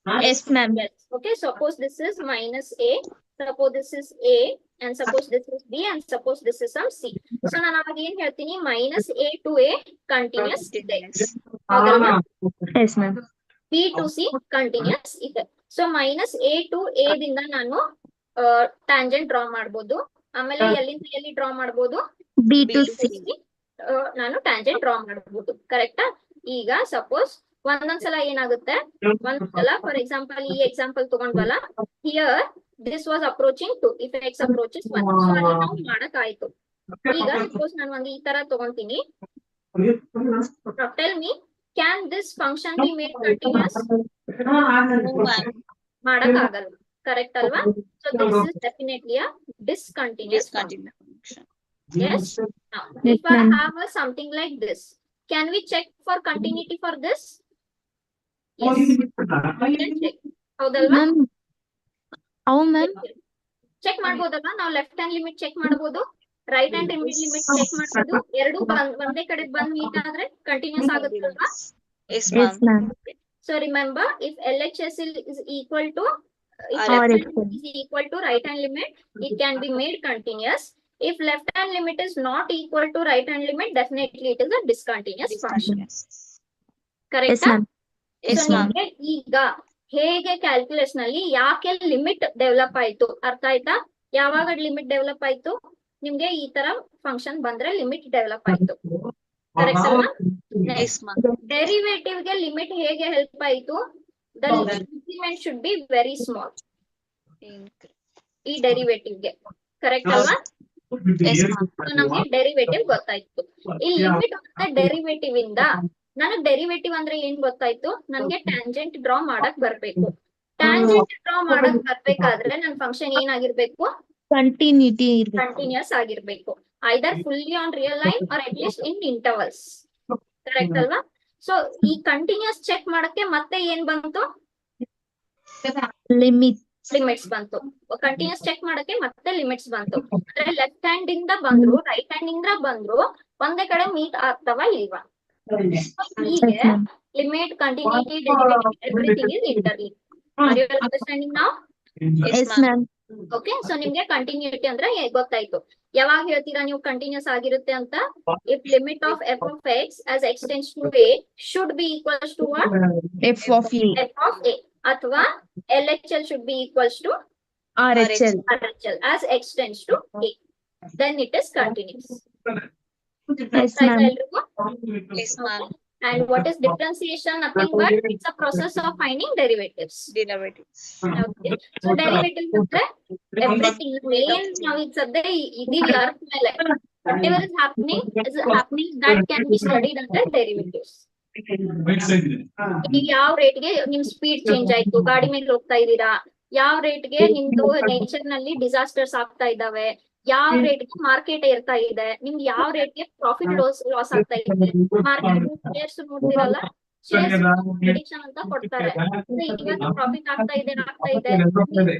Yes, ma'am. Yes. Okay, suppose this is minus A, suppose this is A, and suppose this is B, and suppose this is some C. So ನಾನು ಅವಾಗ ಏನ್ ಹೇಳ್ತೀನಿ? minus A to A continuous ಇದೆ. ಹೌದಲ್ವಾ? Yes, ma'am. B to C continuous ಇದೆ. So minus A to A ದಿಂದ ನಾನು ಟ್ಯಾಂಜೆಂಟ್ ಡ್ರಾ ಮಾಡ್ಬೋದು. ಆಮೇಲೆ ಎಲ್ಲಿಂದ ಎಲ್ಲಿ ಡ್ರಾ ಮಾಡ್ಬೋದು? B to B to C. C. ನಾನು ಟ್ಯಾಂಜೆಂಟ್ ಡ್ರಾ ಮಾಡ್ಬೋದು. ಕರೆಕ್ಟಾ? ಈಗ ಸಪೋಸ್ ಒಂದೊಂದ್ಸಲ ಏನಾಗುತ್ತೆ? ಒಂದ್ಸಲ ಫಾರ್ ಎಕ್ಸಾಂಪಲ್ ಈ ಎಕ್ಸಾಂಪಲ್ ತಗೊಂಡ್ವಲ್ಲ, here this was approaching 2 if x approaches 1. So ಅಲ್ಲಿ ನಾವು ಮಾಡಕ್ ಆಯ್ತು. ಈಗ ಸಪೋಸ್ ನಾನು ಒಂದು ಈ ತರ ತಗೊಂತೀನಿ. Tell me, can this function be made continuous? No, ma'am. ಮಾಡಕ್ ಆಗಲ್ಲ. ಕರೆಕ್ಟ್ ಅಲ್ವಾ? So this is definitely a discontinuous function. Discontinuous function. Yes. Now, Yes, if I ma'am. have something like this, can we check for continuity for this? Yes, we can check. ಹೌದಲ್ವಾ? Ma'am. How, ma'am? ಚೆಕ್ ಮಾಡ್ಬೋದಲ್ವಾ? ನಾವು ಲೆಫ್ಟ್ ಹ್ಯಾಂಡ್ ಲಿಮಿಟ್ ಚೆಕ್ ಮಾಡಬಹುದು, ರೈಟ್ ಹ್ಯಾಂಡ್ ಲಿಮಿಟ್ ಚೆಕ್ ಮಾಡಬಹುದು. ಎರಡು ಒಂದೇ ಕಡೆ ಬಂದ್ ಮೀಟ್ ಆದ್ರೆ continuous ಆಗುತ್ತಲ್ವಾ? Yes, Yes, ma'am. ma'am. So remember, if LHS is equal to if RHS. left hand limit is equal to right hand limit, it can be made continuous. If left hand limit is not equal to right hand limit, definitely it is a discontinuous function. Discontinuous. Correct? Yes, ma'am. Yes, So ma'am. ನಿಮ್ಗೆ ಈಗ ಹೇಗೆ ಕ್ಯಾಲ್ಕುಲೇಷನ್ ನಲ್ಲಿ ಯಾಕೆ ಲಿಮಿಟ್ ಡೆವಲಪ್ ಆಯ್ತು ಅರ್ಥ ಆಯ್ತಾ? ಯಾವಾಗ ಲಿಮಿಟ್ ಡೆವಲಪ್ ಆಯ್ತು? ನಿಮ್ಗೆ ಈ ತರ ಫಂಕ್ಷನ್ ಬಂದ್ರೆ ಲಿಮಿಟ್ ಡೆವಲಪ್ ಆಯ್ತು. ಕರೆಕ್ಟ್ ಅಲ್ವಾ? Yes, ma'am. ಡೆರಿವೇಟಿವ್ ಗೆ ಲಿಮಿಟ್ ಹೇಗೆ ಹೆಲ್ಪ್ ಆಯ್ತು? The increment should be very small. ಈ ಡೆರಿವೇಟಿವ್ ಗೆ ಕರೆಕ್ಟ್ ಅಲ್ವಾ? Yes, ma'am. So ನಮ್ಗೆ ಡೆರಿವೇಟಿವ್ ಗೊತ್ತಾಯ್ತು. ಈ ಲಿಮಿಟ್ ಮತ್ತೆ ಡೆರಿವೇಟಿವ್ ಇಂದ ನನಗೆ ಡೆರಿವೇಟಿವ್ ಅಂದ್ರೆ ಏನ್ ಗೊತ್ತಾಯ್ತು? ನನ್ಗೆ ಟ್ಯಾಂಜೆಂಟ್ ಡ್ರಾ ಮಾಡಕ್ ಬರ್ಬೇಕು. ಟ್ಯಾಂಜೆಂಟ್ ಡ್ರಾ ಮಾಡಕ್ ಬರ್ಬೇಕಾದ್ರೆ ನನ್ ಫಂಕ್ಷನ್ ಏನಾಗಿರ್ಬೇಕು? Continuity ಇರ್ಬೇಕು. ಕಂಟಿನ್ಯೂಸ್ ಆಗಿರ್ಬೇಕು. Either fully on real line or at least in intervals. Correct ಅಲ್ವಾ? ಸೊ ಈ ಕಂಟಿನ್ಯೂಸ್ ಚೆಕ್ ಮಾಡಕ್ಕೆ ಮತ್ತೆ ಏನ್ ಬಂತು? Limit. ಲಿಮಿಟ್ಸ್ ಬಂತು. ಕಂಟಿನ್ಯೂಸ್ ಚೆಕ್ ಮಾಡಕ್ಕೆ ಮತ್ತೆ ಲಿಮಿಟ್ಸ್ ಬಂತು. ಅಂದ್ರೆ ಲೆಫ್ಟ್ ಹ್ಯಾಂಡ್ ಇಂದ ಬಂದ್ರು, ರೈಟ್ ಹ್ಯಾಂಡ್ ಇಂದ ಬಂದ್ರು, ಒಂದೇ ಕಡೆ ಮೀಟ್ ಆಗ್ತಾವ ಇಲ್ವಾ? ಹೀಗೆ Yes, ma'am. Limit, continuity, derivative, everything is interlink. Are you understanding now? Yes, ma'am. Okay. So ನಿಮ್ಗೆ ಕಂಟಿನ್ಯೂಟಿ ಅಂದ್ರೆ ಗೊತ್ತಾಯ್ತು. ಯಾವಾಗ ಹೇಳ್ತೀರಾ ನೀವು ಕಂಟಿನ್ಯೂಸ್ ಆಗಿರುತ್ತೆ ಅಂತ? If limit of f of x as x tends to a should be equals to what? F of A. f of a ಅಥವಾ LHL should be equals to RHL. RHL as x tends to a. Then it is continuous. Yes, ಆಯ್ತಾ ma'am. ಎಲ್ರಿಗೂ? Yes, ma'am. And what is differentiation? Nothing but it's a process of finding derivatives. Derivatives. Okay. So derivatives ಅಂದ್ರೆ everything main now it's a idil earth mele whatever is happening that can be studied under derivatives. ಈಗ ಯಾವ ರೇಟ್ಗೆ ನಿಮ್ ಸ್ಪೀಡ್ ಚೇಂಜ್ ಆಯ್ತು, ಗಾಡಿ ಮೇಲೆ ಹೋಗ್ತಾ ಇದ್ದೀರಾ, ಯಾವ ರೇಟ್ಗೆ ನಿಮ್ದು ನೇಚರ್ ನಲ್ಲಿ ಡಿಸಾಸ್ಟರ್ಸ್ ಆಗ್ತಾ ಇದಾವೆ, ಯಾವ ರೇಟ್ಗೆ ಮಾರ್ಕೆಟ್ ಏರ್ತಾ ಇದೆ, ನಿಮ್ಗೆ ಯಾವ ರೇಟ್ಗೆ ಪ್ರಾಫಿಟ್ ಲಾಸ್ ಆಗ್ತಾ ಇದೆ, ಮಾರ್ಕೆಟ್ ಶೇರ್ಸ್ ನೋಡ್ತಿರಲ್ಲ, ಶೇರ್ಸ್ ಪ್ರಿಡಿಕ್ಷನ್ ಅಂತ ಕೊಡ್ತಾರೆ. ಇವತ್ತು ಪ್ರಾಫಿಟ್ ಆಗ್ತಾ ಇದೆ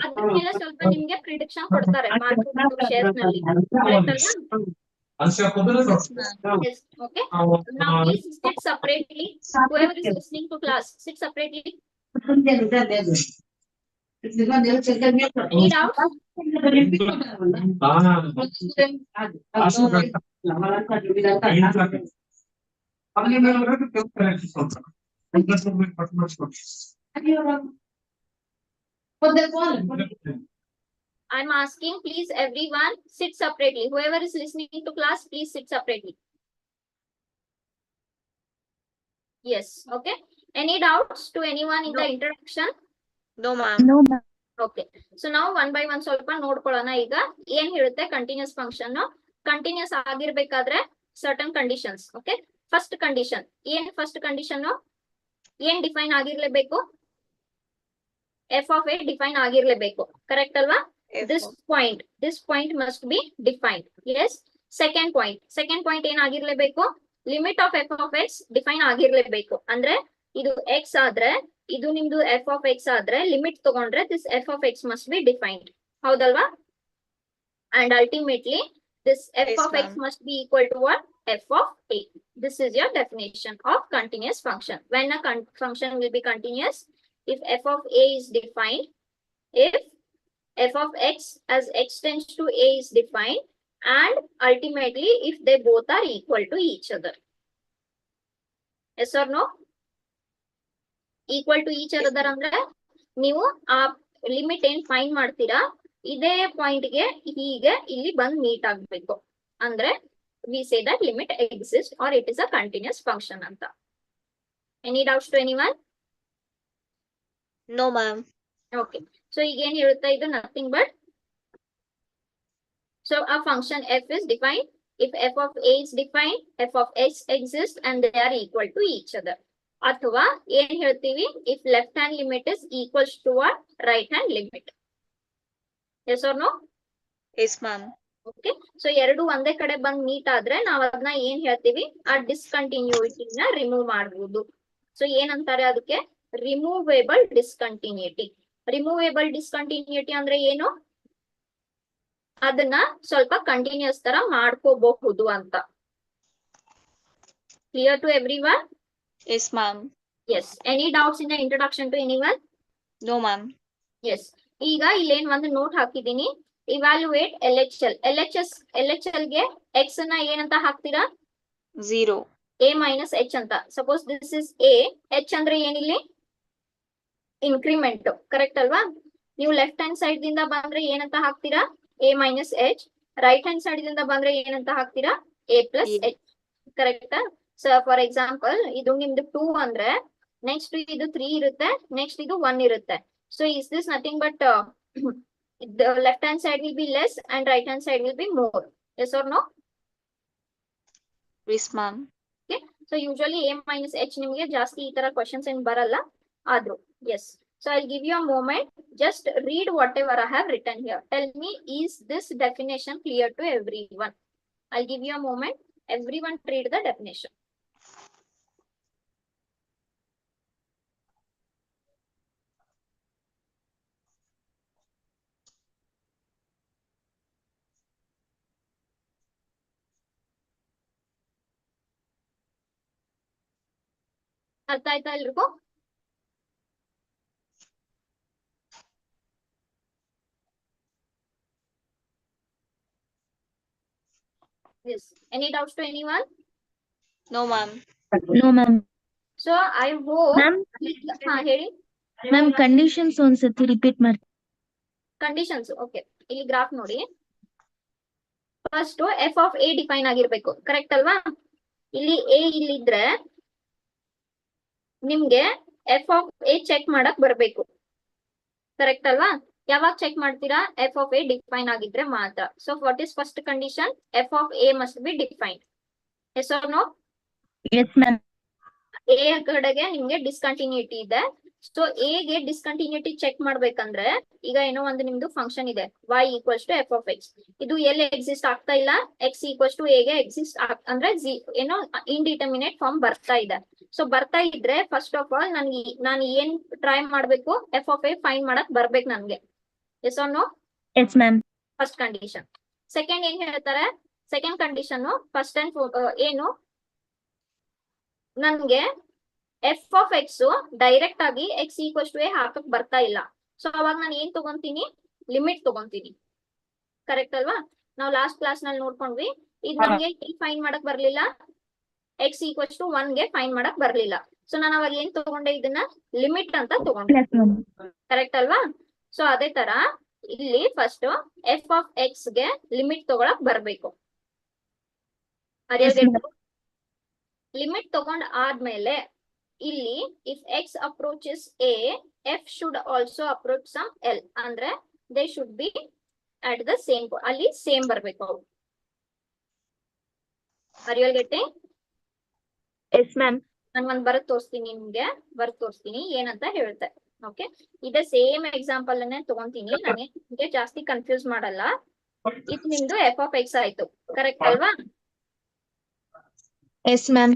ಅದ್ರ ಮೇಲೆ ಸ್ವಲ್ಪ ನಿಮ್ಗೆ ಪ್ರಿಡಿಕ್ಷನ್ ಕೊಡ್ತಾರೆ ಮಾರ್ಕೆಟ್ ಶೇರ್ಸ್ ನಲ್ಲಿ. ಕರೆಕ್ಟ್ ಅಲ್ವಾ? Yes, ma'am. Yes. Okay. Now please sit separately. Whoever is listening to class, sit separately. Any doubts? I'm asking, please everyone sit separately. Whoever is listening to class, please sit separately. Yes. Okay. Any doubts to anyone in the introduction? No, ma'am. No, ma'am. Okay. So now one by one ಸ್ವಲ್ಪ ನೋಡ್ಕೊಳ್ಳೋಣ. ಈಗ ಏನ್ ಹೇಳುತ್ತೆ ಕಂಟಿನ್ಯೂಸ್ ಫಂಕ್ಷನ್ ಕಂಟಿನ್ಯೂಸ್ ಆಗಿರ್ಬೇಕಾದ್ರೆ certain conditions. Okay, first condition ಏನ್? ಫಸ್ಟ್ ಕಂಡೀಷನ್ ಏನ್ ಡಿಫೈನ್ ಆಗಿರ್ಲೇಬೇಕು? ಎಫ್ ಆಫ್ ಎ ಡಿಫೈನ್ ಆಗಿರ್ಲೇಬೇಕು. ಕರೆಕ್ಟ್ ಅಲ್ವಾ? this point must be defined. Yes. Second point ಏನ್ ಆಗಿರ್ಲೇಬೇಕು? Limit of f of x define ಆಗಿರ್ಲೇಬೇಕು. ಅಂದ್ರೆ ಇದು ಎಕ್ಸ್ ಆದ್ರೆ, ಇದು ನಿಮ್ದು ಎಫ್ ಆಫ್ ಎಕ್ಸ್ ಆದ್ರೆ, ಲಿಮಿಟ್ ತಗೊಂಡ್ರೆ this f of x must be defined. ಹೌದಲ್ವಾ? And ultimately this f of x must be equal to what? F of a. This is your definition of continuous function. When a function will be continuous, if f of a is defined, if f of x as x tends to a is defined, and ultimately if they both are equal to each other. Yes or no? Equal to each other ಅಂದ್ರೆ ನೀವು ಆ ಲಿಮಿಟ್ ಏನ್ ಫೈಂಡ್ ಮಾಡ್ತೀರಾ, ಇದೇ ಪಾಯಿಂಟ್ ಗೆ ಹೀಗೆ ಇಲ್ಲಿ ಬಂದ್ ಮೀಟ್ ಆಗ್ಬೇಕು ಅಂದ್ರೆ we say that limit exists or it is a continuous function ಅಂತ. Any doubts to anyone? No, ma'am. Okay. So ಈಗ ಏನ್ ಹೇಳುತ್ತಾ ಇದು? nothing but so a function f is defined if f of a is defined, f of x exists and they are equal to each other. ಅಥವಾ ಏನ್ ಹೇಳ್ತೀವಿ? if left hand limit is equals to a right hand limit. Yes or no? Yes, ma'am. Okay. So ಎರಡು ಒಂದೇ ಕಡೆ ಬಂದ್ ಮೀಟ್ ಆದ್ರೆ ನಾವ್ ಅದನ್ನ ಏನ್ ಹೇಳ್ತೀವಿ? ಆ ಡಿಸ್ಕಂಟಿನ್ಯೂಟಿನ ರಿಮೂವ್ ಮಾಡಬಹುದು. ಸೊ ಏನಂತಾರೆ ಅದಕ್ಕೆ? Removable discontinuity. ರಿಮೂವೇಬಲ್ ಡಿಸ್ಕಂಟಿನ್ಯೂಟಿ ಅಂದ್ರೆ ಏನು? ಅದನ್ನ ಸ್ವಲ್ಪ ಕಂಟಿನ್ಯೂಸ್ ತರ ಮಾಡ್ಕೋಬಹುದು ಅಂತ. Clear to everyone? Yes, ma'am. Yes. Any doubts in the introduction to anyone? No, ma'am. Yes. ಈಗ ಇಲ್ಲೇನ್ ಒಂದು ನೋಟ್ ಹಾಕಿದೀನಿ. Evaluate LHL. LHL ಗೆ x ಅನ್ನ ಏನಂತ ಹಾಕ್ತೀರಾ? 0. a minus h ಅಂತ. Suppose this is a, h ಅಂದ್ರೆ ಏನಿಲ್ಲಿ? ಇನ್ಕ್ರಿಮೆಂಟ್. ಕರೆಕ್ಟ್ ಅಲ್ವಾ? ನೀವು ಲೆಫ್ಟ್ ಹ್ಯಾಂಡ್ ಸೈಡ್ ದಿಂದ ಬಂದ್ರೆ ಏನಂತ ಹಾಕ್ತೀರಾ? a minus h. Right hand side ದಿಂದ ಬಂದ್ರೆ ಏನಂತ ಹಾಕ್ತೀರಾ? a plus h. Correct? So for example ಇದು ನಿಮ್ದು 2 ಅಂದ್ರೆ ನೆಕ್ಸ್ಟ್ ಇದು 3 ಇರುತ್ತೆ, ನೆಕ್ಸ್ಟ್ ಇದು 1 ಇರುತ್ತೆ. So is this nothing but the left hand side will be less and right hand side will be more. Yes or no? Yes, ma'am. Okay. So usually a minus h ನಿಮಗೆ ಜಾಸ್ತಿ ಈ ತರ ಕ್ವೆಶ್ಚನ್ಸ್ ಏನು ಬರಲ್ಲ ಆದ್ರೂ. Yes. So I'll give you a moment. Just read whatever I have written here. Tell me, is this definition clear to everyone? I'll give you a moment. Everyone read the definition. ಅರ್ಥ ಆಯ್ತಾ ಎಲ್ರಿಗೂ? Yes. Any doubts to anyone? No, ma'am. No, ma'am. So I hope Ma'am? ಹೇಳಿ. Ma'am, conditions ಒಂದ್ಸತಿ ರಿಪೀಟ್ ಮಾಡಿ. ಕಂಡೀಷನ್ಸ್. ಓಕೆ, ಇಲ್ಲಿ ಗ್ರಾಫ್ ನೋಡಿ. First f of a define ಆಗಿರ್ಬೇಕು. ಕರೆಕ್ಟ್ ಅಲ್ವಾ? ಇಲ್ಲಿ ಎ ಇಲ್ಲಿದ್ರೆ ನಿಮ್ಗೆ ಎಫ್ ಆಫ್ ಎ ಚೆಕ್ ಮಾಡಕ್ ಬರ್ಬೇಕು. ಕರೆಕ್ಟ್ ಅಲ್ವಾ? ಯಾವಾಗ ಚೆಕ್ ಮಾಡ್ತೀರಾ? ಎಫ್ ಆಫ್ ಎ ಡಿಫೈನ್ ಆಗಿದ್ರೆ ಮಾತ್ರ. So what is first condition? F of a must be defined. Yes or no? Yes ma'am. A ಕಡೆಗೆ ನಿಮ್ಗೆ ಡಿಸ್ಕಂಟಿನ್ಯೂಟಿ ಇದೆ. ಸೊ ಎ ಗೆ ಡಿಸ್ಕಂಟಿನ್ಯೂಟಿ ಚೆಕ್ ಮಾಡ್ಬೇಕಂದ್ರೆ ಈಗ ಏನೋ ಒಂದು ನಿಮ್ದು ಫಂಕ್ಷನ್ ಇದೆ y equals to f of x. ಇದು ಎಲ್ಲಿ ಎಕ್ಸಿಸ್ಟ್ ಆಗ್ತಾ ಇಲ್ಲ? ಎಕ್ಸ್ ಈಕ್ವಲ್ಸ್ ಟು ಎ ಗೆ ಎಕ್ಸಿಸ್ಟ್ ಅಂದ್ರೆ ಏನೋ ಇಂಡಿಟರ್ಮಿನೇಟ್ ಫಾರ್ಮ್ ಬರ್ತಾ ಇದೆ. ಸೊ ಬರ್ತಾ ಇದ್ರೆ ಫಸ್ಟ್ ಆಫ್ ಆಲ್ ನಾನು ಏನ್ ಟ್ರೈ ಮಾಡ್ಬೇಕು? ಎಫ್ ಆಫ್ ಎ ಫೈನ್ ಮಾಡಕ್ ಬರ್ಬೇಕು ನನ್ಗೆ. Yes or no? Yes ma'am. First condition. Second ಏನ್ ಹೇಳ್ತಾರೆ? ಸೆಕೆಂಡ್ ಕಂಡೀಷನ್ ಫಸ್ಟ್ ಅಂಡ್ ಏನು, ನನ್ಗೆ ಎಫ್ ಆಫ್ ಎಕ್ಸ್ ಡೈರೆಕ್ಟ್ ಆಗಿ ಎಕ್ಸ್ ಈಕ್ವಲ್ಸ್ ಟು ಎ ಹಾಕಕ್ ಬರ್ತಾ ಇಲ್ಲ. ಸೊ ಅವಾಗ ನಾನು ಏನ್ ತಗೊಂತೀನಿ? ಲಿಮಿಟ್ ತಗೊಂತೀನಿ. ಕರೆಕ್ಟ್ ಅಲ್ವಾ? ನಾವು ಲಾಸ್ಟ್ ಕ್ಲಾಸ್ ನಲ್ಲಿ ನೋಡ್ಕೊಂಡ್ವಿ. ಇದು ನಮ್ಗೆ ಫೈನ್ ಮಾಡಕ್ ಬರ್ಲಿಲ್ಲ, ಎಕ್ಸ್ ಈಕ್ವಲ್ಸ್ ಟು 1 ಗೆ ಫೈನ್ ಮಾಡಕ್ ಬರ್ಲಿಲ್ಲ. ಸೊ ನಾನು ಅವಾಗ ಏನ್ ತಗೊಂಡೆ? ಇದನ್ನ ಲಿಮಿಟ್ ಅಂತ ತಗೊಂಡೆ. ಕರೆಕ್ಟ್ ಅಲ್ವಾ? ಸೊ ಅದೇ ತರ ಇಲ್ಲಿ ಫಸ್ಟ್ ಎಫ್ ಆಫ್ ಎಕ್ಸ್ ಗೆ ಲಿಮಿಟ್ ತಗೊಳಕ್ ಬರ್ಬೇಕು. ಲಿಮಿಟ್ ತಗೊಂಡ್ ಆದ್ಮೇಲೆ ಇಲ್ಲಿ if x approaches a, f should also approach some L. ಅಂದ್ರೆ they should be at the same, ಅಲ್ಲಿ ಸೇಮ್ ಬರ್ಬೇಕು ಅವ್ರು. Are you all getting? Yes ma'am. ನಾನು ಒಂದ್ ಬರದ್ ತೋರಿಸ್ತೀನಿ ನಿಮ್ಗೆ, ಬರದ್ ತೋರಿಸ್ತೀನಿ ಏನಂತ ಹೇಳ್ತೆ. ಓಕೆ, ಇದೇ ಸೇಮ್ ಎಕ್ಸಾಂಪಲ್ ಅನ್ನೇ ತಗೊಂತೀನಿ. ನನಗೆ ಜಾಸ್ತಿ ಕನ್ಫ್ಯೂಸ್ ಮಾಡಲ್ಲ. ಇದು ನಿಮ್ದು ಎಫ್ ಆಫ್ ಎಕ್ಸ್ ಆಯ್ತು. ಕರೆಕ್ಟ್ ಅಲ್ವಾ? Yes ma'am.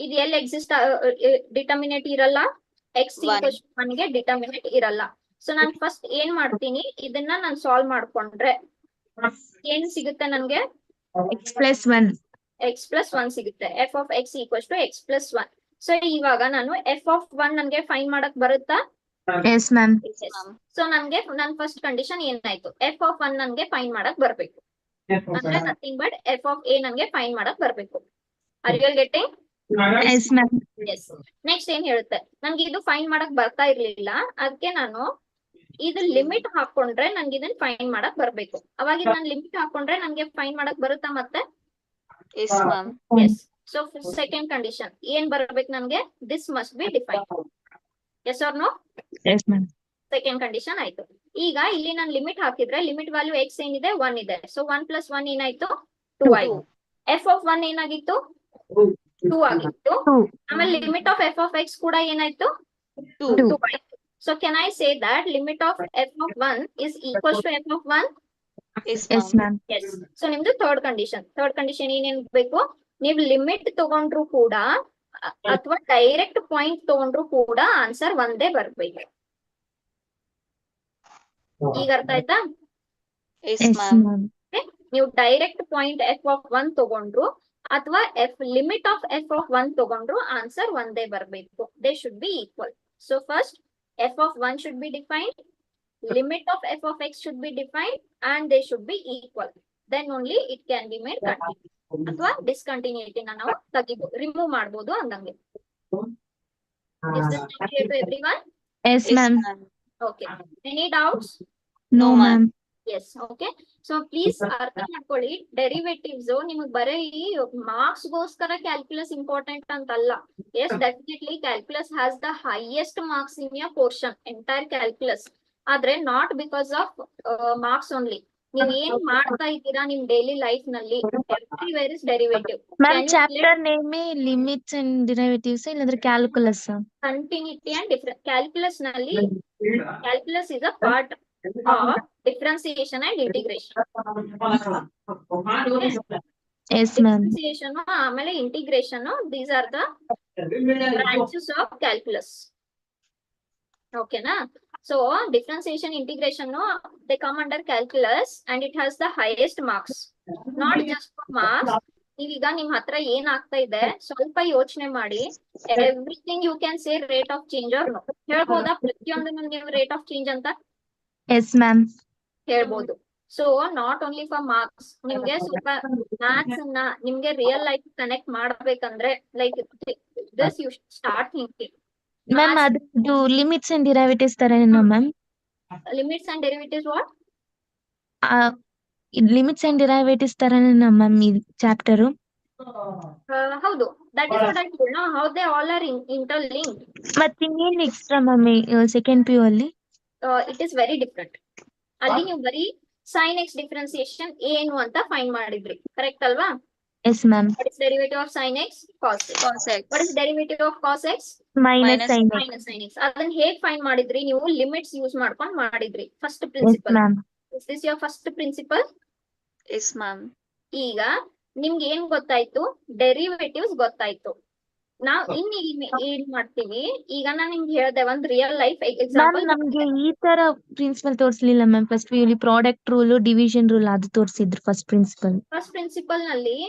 ಇದು ಎಲ್ಲಿ ಎಕ್ಸಿಸ್ಟ್ ಡಿಟರ್ಮಿನೇಟ್ ಇರಲ್ಲ? ಎಕ್ಸ್ ಈಕ್ವಲ್ಸ್ 1 ಗೆ ಡಿಟರ್ಮಿನೇಟ್ ಇರಲ್ಲ. ಸೊ ನಾನು ಫಸ್ಟ್ ಏನ್ ಮಾಡ್ತೀನಿ? ಇದನ್ನ ನಾನು ಸಾಲ್ವ್ ಮಾಡ್ಕೊಂಡ್ರೆ ಏನ್ ಸಿಗುತ್ತೆ ನನ್ಗೆ? X plus 1. ಎಕ್ಸ್ ಪ್ಲಸ್ 1 ಸಿಗುತ್ತೆ. F of x equals to x plus 1. So ಇವಾಗ ನಾನು ಎಫ್ ಆಫ್ 1 ನನ್ಗೆ ಫೈನ್ ಮಾಡಕ್ ಬರುತ್ತಾ? Yes ma'am. ಸೊ ನನ್ಗೆ ನನ್ ಫಸ್ಟ್ ಕಂಡೀಷನ್ ಏನಾಯ್ತು? ಎಫ್ ಆಫ್ 1 ನನ್ಗೆ ಫೈನ್ ಮಾಡಕ್ ಬರ್ಬೇಕು. ಅಂದ್ರೆ nothing but f of a ನನ್ಗೆ ಫೈನ್ ಮಾಡಕ್ ಬರ್ಬೇಕು. Are you all getting? Yes ma'am. Yes. Next ಏನ್ ಹೇಳುತ್ತೆ? ನನ್ಗೆ ಇದು ಫೈನ್ ಮಾಡಕ್ ಬರ್ತಾ ಇರ್ಲಿಲ್ಲ, ಅದಕ್ಕೆ ನಾನು ಇದು ಲಿಮಿಟ್ ಹಾಕೊಂಡ್ರೆ ನನ್ಗೆ ಇದನ್ನ ಫೈನ್ ಮಾಡಕ್ ಬರ್ಬೇಕು. ಅವಾಗ ನಾನು ಲಿಮಿಟ್ ಹಾಕೊಂಡ್ರೆ ನನ್ಗೆ ಫೈನ್ ಮಾಡಕ್ ಬರುತ್ತಾ ಮತ್ತೆ? Yes ma'am. Yes. So second condition ಏನ್ ಬರ್ಬೇಕು ನನ್ಗೆ? This must be define. Yes or no? Yes ma'am. Second condition ಆಯ್ತು. ಈಗ ಇಲ್ಲಿ ನಾನು ಲಿಮಿಟ್ ಹಾಕಿದ್ರೆ ಲಿಮಿಟ್ ವ್ಯಾಲ್ಯೂ ಎಕ್ಸ್ ಏನಿದೆ 1 ಇದೆ. ಸೊ 1 ಪ್ಲಸ್ 1 ಏನಾಯ್ತು? 2 ಆಯ್ತು. ಎಫ್ ಆಫ್ 1 ಏನಾಗಿತ್ತು? 2 ಆಗಿತ್ತು. ಆಮೇಲೆ limit of f of x ಕೂಡ ಏನಾಯ್ತು? 2 ಆಯ್ತು. So can I say that limit of f of 1 is equals to f of 1? Yes ma'am. Yes. So ನಿಮ್ದು ಥರ್ಡ್ ಕಂಡೀಷನ್. ಥರ್ಡ್ ಕಂಡೀಷನ್ ಏನೇನ್ ಬೇಕು? ನೀವು ಲಿಮಿಟ್ ತಗೊಂಡ್ರು ಕೂಡ ಅಥವಾ ಡೈರೆಕ್ಟ್ ಪಾಯಿಂಟ್ ತಗೊಂಡ್ರು ಕೂಡ ಆನ್ಸರ್ ಒಂದೇ ಬರ್ಬೇಕು. ಈಗ ಅರ್ಥ ಆಯ್ತಾ? Yes ma'am. ನೀವು ಡೈರೆಕ್ಟ್ ಪಾಯಿಂಟ್ ಎಫ್ ಆಫ್ 1 ತಗೊಂಡ್ರು ಅಥವಾ ಲಿಮಿಟ್ ಆಫ್ ಎಫ್ ಆಫ್ 1 ತಗೊಂಡ್ರು ಆನ್ಸರ್ ಒಂದೇ ಬರ್ಬೇಕು. They should be equal. So first f of 1 should be defined, limit of f of x should be defined and they should be equal. Then only it can be made continue. ಅಥವಾ ಡಿಸ್ಕಂಟಿನ್ಯೂಟಿನ ನಾವು ತೆಗಿಬಹುದು, ರಿಮೂವ್ ಮಾಡಬಹುದು ಅಂದಂಗೆ. Is this clear to everyone? Yes ma'am. Okay. Any doubts? No ma'am. Yes. Okay. So please ಅರ್ಥ ಮಾಡ್ಕೊಳ್ಳಿ, ಡೆರಿವೇಟಿವ್ಸ್ ನಿಮಗೆ ಬರೀ ಮಾರ್ಕ್ಸ್ ಗೋಸ್ಕರ ಕ್ಯಾಲ್ಕುಲಸ್ ಇಂಪಾರ್ಟೆಂಟ್ ಅಂತಲ್ಲ. Yes, definitely calculus has the highest marks in your portion, entire calculus. ಆದ್ರೆ not because of marks only. ನೀವ್ ಏನ್ ಮಾಡ್ತಾ ಇದ್ದೀರಾ ನಿಮ್ ಡೈಲಿ ಲೈಫ್ ನಲ್ಲಿ, everywhere is derivative. Ma'am chapter name limits and derivatives ಇಲ್ಲಂದ್ರೆ calculus? Continuity and difference. Calculus ನಲ್ಲಿ calculus is a part of differentiation and integration. Yes ma'am. Differentiation ಆಮೇಲೆ integration, these are the branches of calculus. ಓಕೆನಾ? So differentiation, integration they come under calculus and it has the highest marks. Not just for marks. ನೀವೀಗ ನಿಮ್ ಹತ್ರ ಏನ್ ಆಗ್ತಾ ಇದೆ ಸ್ವಲ್ಪ ಯೋಚನೆ ಮಾಡಿ. Everything you can say rate of change or no. ಹೇಳ್ಬೋದಾ ಪ್ರತಿಯೊಂದನ್ನು ನೀವು ರೇಟ್ ಆಫ್ ಚೇಂಜ್ ಅಂತ? Yes ma'am. ಹೇಳ್ಬೋದು. So not only for marks. ನಿಮ್ಗೆ ಸ್ವಲ್ಪ ಮ್ಯಾಥ್ಸ್ ಅನ್ನ ನಿಮ್ಗೆ ರಿಯಲ್ ಲೈಫ್ ಕನೆಕ್ಟ್ ಮಾಡ್ಬೇಕಂದ್ರೆ like this you start thinking. Ma'am ಅದು ಲಿಮಿಟ್ಸ್ ಅಂಡ್ ಡಿರೈವೇಟಿವ್ಸ್ ತರನೇನಾ ma'am? Limits and derivatives what? Limits and derivatives ತರನೇನಾ ಮ್ಯಾಮ್ ಈ ಚಾಪ್ಟರ್? ಹೌದು, that is what I told now, how they all are interlinked. ಮತ್ತೆ ಇನ್ನೇನ್ extra ma'am second P U ಅಲ್ಲಿ? It is very different. ಅಲ್ಲಿ ನೀವು ಬರೀ sin x ಡಿಫ್ರೆನ್ಸಿಯೇಷನ್ ಏನು ಅಂತ ಫೈಂಡ್ ಮಾಡಿದ್ರಿ, ಕರೆಕ್ಟ್ ಅಲ್ವಾ? Yes ma'am. What is derivative of sin x? Cos x. Cos x. What is derivative of cos x? Minus Minus sine x. Minus sin x. ಅದನ್ನ ಹೇಗ್ ಫೈಂಡ್ ಮಾಡಿದ್ರಿ ನೀವು? ಲಿಮಿಟ್ಸ್ ಯೂಸ್ ಮಾಡ್ಕೊಂಡು ಮಾಡಿದ್ರಿ. First yes principle. Ma'am. Is this your first principle? Yes, ma'am. ಈಗ ನಿಮ್ಗೆ ಏನ್ ಗೊತ್ತಾಯ್ತು? ಡೆರಿವೇಟಿವ್ಸ್ ಗೊತ್ತಾಯ್ತು. ನಾವ್ ಏನ್ ಮಾಡ್ತೀವಿ ಈಗ? ನಾನು ನಿಮ್ಗೆ ಹೇಳ್ದೆ ಒಂದ್ ರಿಯಲ್ ಲೈಫ್ ಮ್ಯಾಮ್ ಎಕ್ಸಾಂಪಲ್. ನಮ್ಗೆ ಈ ತರ ಪ್ರಿನ್ಸಿಪಲ್ ತೋರಿಸ್ಲಿಲ್ಲ ma'am. First P U product rule, division rule ಅದು ತೋರಿಸಿದ್ರು ಫಸ್ಟ್ ಪ್ರಿನ್ಸಿಪಲ್. ಫಸ್ಟ್ ಪ್ರಿನ್ಸಿಪಲ್ ನಲ್ಲಿ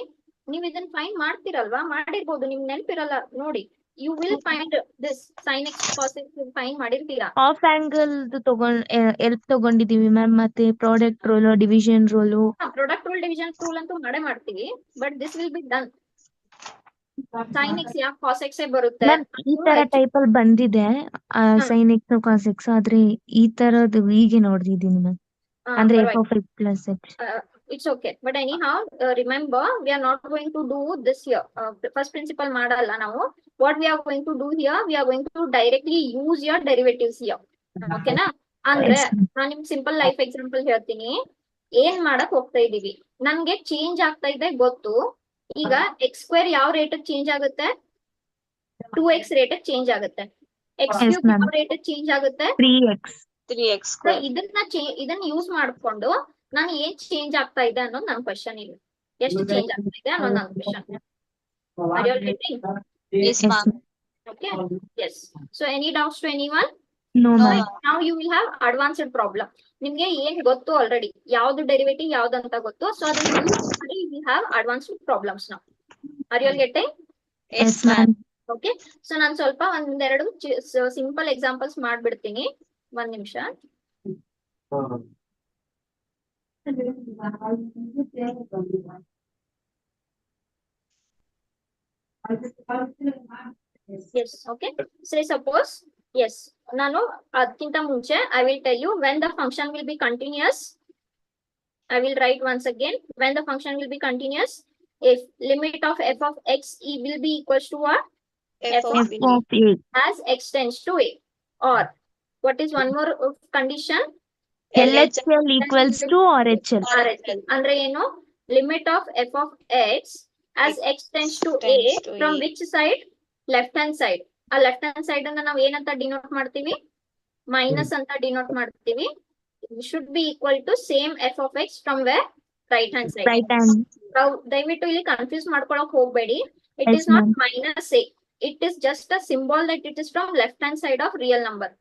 ನೀವು ಇದನ್ನ ಫೈಂಡ್ ಮಾಡ್ತಿರಲ್ವಾ? ಮಾಡಿರ್ಬೋದು, ನಿಮ್ಗೆ ನೆನಪಿರಲ್ಲ ನೋಡಿ. You will find this sin x cos x find ಮಾಡಿರ್ತೀರಾ. ಆಫ್ ಆಂಗಲ್ ಎಲ್ಪ್ ತಗೊಂಡಿದೀವಿ ಮ್ಯಾಮ್. ಮತ್ತೆ product rule, division rule. Product rule, division rule ಅಂತೂ ಮಾಡ್ತೀವಿ, but this will be done. sin x ಯಾಕೆ cos x ಬರುತ್ತೆ? ಮ್ಯಾಮ್ ಈ ತರ ಟೈಪ್ ಅಲ್ಲಿ ಬಂದಿದೆ ಸೈನ್ ಎಕ್ಸ್ ಕಾಸ್ ಎಕ್ಸ್, ಆದ್ರೆ ಈ ತರದ್ದು ಹೀಗೆ ನೋಡ್ತಿದ್ದೀನಿ ಮ್ಯಾಮ್. ಅಂದ್ರೆ F of X plus X. It's okay, but anyhow, remember we are not going to do this here. First principle ಮಾಡಲ್ಲ ನಾವು. What we are going to do here, we are going to directly use your derivatives here. ಓಕೆನಾ? ಅಂದ್ರೆ ನಾನು ನಿಮ್ಗೆ ಸಿಂಪಲ್ ಲೈಫ್ ಎಕ್ಸಾಂಪಲ್ ಹೇಳ್ತೀನಿ. ಏನ್ ಮಾಡಕ್ ಹೋಗ್ತಾ ಇದೀವಿ? ನನ್ಗೆ ಚೇಂಜ್ ಆಗ್ತಾ ಇದೆ ಗೊತ್ತು. ಈಗ ಎಕ್ಸ್ ಸ್ಕ್ವೇರ್ ಯಾವ ರೇಟ್ ಚೇಂಜ್ ಆಗುತ್ತೆ? 2x ರೇಟ್ ಚೇಂಜ್ ಆಗುತ್ತೆ. ಎಕ್ಸ್ ಕ್ಯೂಬ್ ಯಾವ ರೇಟ್ ಚೇಂಜ್ ಆಗುತ್ತೆ? 3x square. ಇದನ್ನ ಯೂಸ್ ಮಾಡ್ಕೊಂಡು ನಾನು ಏನ್ ಚೇಂಜ್ ಆಗ್ತಾ ಇದೆ ಅನ್ನೋದು ನನ್ನ ಕ್ವಶನ್ ಇಲ್ಲ. ಎಷ್ಟು ಚೇಂಜ್ ಆಗ್ತಾ ಇದೆ ಅನ್ನೋದು ನನ್ನ question. Are you all getting? Yes, ma'am. Okay. Yes. So any doubts to anyone? No No, ma'am. ma'am. Now you will have advanced problem. ನಿಮ್ಗೆ ಏನ್ ಗೊತ್ತು ಆಲ್ರೆಡಿ, ಯಾವ್ದು ಡೆರಿವೇಟಿವ್ ಯಾವ್ದು ಅಂತ ಗೊತ್ತು. ಸೊ ಅದನ್ನ ಯೂಸ್ ಮಾಡಿ we have advanced problems now. Are you all getting? Yes, ma'am. Okay. So ನಾನು ಸ್ವಲ್ಪ ಒಂದೆರಡು ಸಿಂಪಲ್ ಎಕ್ಸಾಂಪಲ್ಸ್ ಮಾಡ್ಬಿಡ್ತೀನಿ. ಒಂದ್ ನಿಮಿಷ. Yes, okay. Say suppose, yes, ನಾನು ಅದಕ್ಕಿಂತ ಮುಂಚೆ I will tell you when the function will be continuous. I will write once again when the function will be continuous. If limit of f of x will be equals to what? F of F B. Of A. As x tends to a. Or what is one more condition? LHL equals to RHL. RHL. ಅಂದ್ರೆ ಏನು? Limit of f of x as x tends to a Tends to from A. which side? Left hand side. ಆ ಲೆಫ್ಟ್ ಹ್ಯಾಂಡ್ ಸೈಡ್ ಅನ್ನ ನಾವು ಏನಂತ ಡಿನೋಟ್ ಮಾಡ್ತೀವಿ? ಮೈನಸ್ ಅಂತ ಡಿನೋಟ್ ಮಾಡ್ತೀವಿ. Should be equal to same f of x from where? Right hand side. Right hand. ದಯವಿಟ್ಟು ಇಲ್ಲಿ ಕನ್ಫ್ಯೂಸ್ ಮಾಡ್ಕೊಳಕ್ ಹೋಗ್ಬೇಡಿ. It Yes, is not ma'am. Minus a. It is just a symbol that it is from left hand side of real number,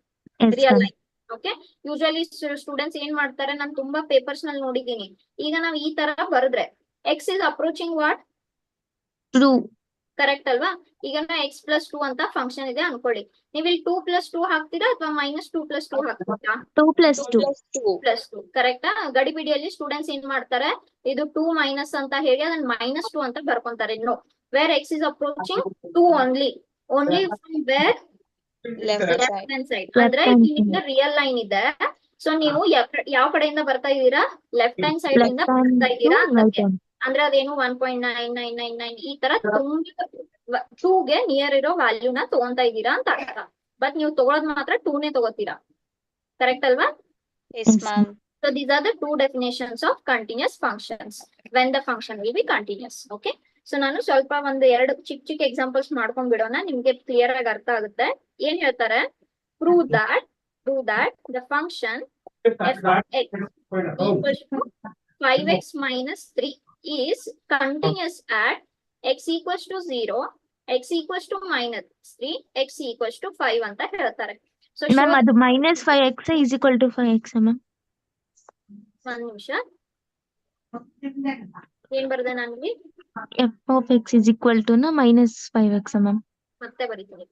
Yes, real ma'am. Line. Okay. Usually students ಏನ್ ಮಾಡ್ತಾರೆ, ನಾನು ತುಂಬಾ ಪೇಪರ್ಸ್ ನಲ್ಲಿ ನೋಡಿದೀನಿ. ಈಗ ನಾವ್ ಈ ತರ ಬರೆದ್ರೆ X is approaching what? True. Correct ಅಲ್ವಾ? ಈಗ ಎಕ್ಸ್ ಪ್ಲಸ್ 2 ಅಂತ ಫಂಕ್ಷನ್ ಇದೆ ಅನ್ಕೊಳ್ಳಿ. ನೀವು ಇಲ್ಲಿ 2 + 2 ಹಾಕ್ತೀರಾ ಅಥವಾ -2 + 2 ಹಾಕ್ತೀರಾ? 2 + 2. 2. +2 ಕರೆಕ್ಟಾ? ಗಡಿಬಿಡಿಯಲ್ಲಿ ಸ್ಟೂಡೆಂಟ್ಸ್ ಏನ್ ಮಾಡ್ತಾರೆ, ಇದು 2 ಮೈನಸ್ ಅಂತ ಹೇಳಿ ಅದನ್ನ -2 ಅಂತ ಬರ್ಕೊಂತಾರೆ. No, where x is approaching 2 only from where? Left left side. Hand side. Left ಅಂದ್ರೆ hand ಇಲ್ಲಿಂದ ರಿಯಲ್ ಲೈನ್ ಇದೆ. ಸೊ ನೀವು ಯಾವ ಕಡೆಯಿಂದ ಬರ್ತಾ ಇದ್ದೀರಾ? ಲೆಫ್ಟ್ ಹ್ಯಾಂಡ್ ಸೈಡ್ ಇಂದ Left hand ಬರ್ತಾ to ಇದ್ದೀರಾ right ಅಂತ. hand. ಅಂದ್ರೆ ಅದೇನು 1.9999 ಈ ತರ ತುಂಬಾ 2 ಗೆ ನಿಯರ್ ಇರೋ ವ್ಯಾಲ್ಯೂನ ತಗೊಂತಾ ಇದ್ದೀರಾ ಅಂತ ಅರ್ಥ. ಬಟ್ ನೀವು ತಗೊಳೋದ್ ಮಾತ್ರ 2 ನೇ ತಗೋತೀರಾ. ಕರೆಕ್ಟ್ ಅಲ್ವಾ? Yes, ma'am. So these are the two definitions of continuous functions when the function will be continuous. Okay. So ನಾನು ಸ್ವಲ್ಪ ಒಂದು ಎರಡು ಚಿಕ್ಕ ಎಕ್ಸಾಂಪಲ್ಸ್ ಮಾಡ್ಕೊಂಡ್ ಬಿಡೋಣ, ನಿಮ್ಗೆ ಕ್ಲಿಯರ್ ಆಗಿ ಅರ್ಥ ಆಗುತ್ತೆ. ಏನ್ ಹೇಳ್ತಾರೆ? prove that the function f of x equals to 5x minus 3 is continuous at x equals to 0, x equals to -3, x equals to 5 ಅಂತ ಹೇಳ್ತಾರೆ. ಸೊ ಮ್ಯಾಮ್ ಅದು -5x is equal to 5x ma'am. ಒಂದ್ ನಿಮಿಷ, ಏನ್ ಬರ್ದೆ ನಾನಿಲ್ಲಿ? f of x is equal to -5x ma'am. ಮತ್ತೆ ಬರೀತೀನಿ.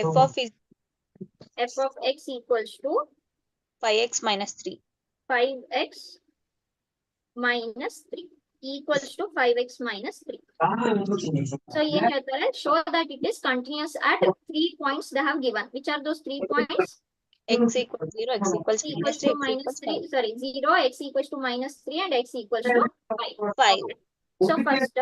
F of x equals to 5x minus 3. 5x minus 3 equals to 5x minus 3. So ಏನ್ ಹೇಳ್ತಾರೆ? Show that it is continuous at 3 points they have given. Which are those 3 points? X equals 0, x equals -3, x equals 5. 0, x equals to -3 and x equals to 5. 5. So first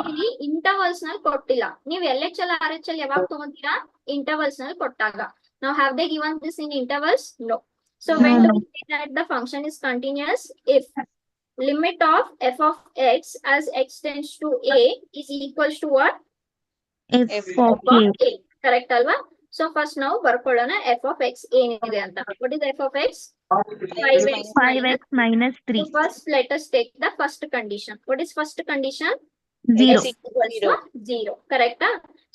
ಇಲ್ಲಿ ಇಂಟರ್ವಲ್ಸ್ ನಲ್ಲಿ ಕೊಟ್ಟಿಲ್ಲ. ನೀವು LHL RHL ಯಾವಾಗ ತಗೊಂತೀರಾ? ಇಂಟರ್ವಲ್ಸ್ ನಲ್ಲಿ ಕೊಟ್ಟಾಗ. ನಾವು have they given this in intervals? No. So when do we say that the function is continuous? If limit of f of x as x tends to a is equals to what? f F of of a. a. Correct alva? So first ನಾವು ಬರ್ಕೊಳ್ಳೋಣ f of x ಏನಿದೆ ಅಂತ. What is f of x? 5x 5x minus 3. So first let us take the first condition. What is first condition? 0. X equals to 0. Correct?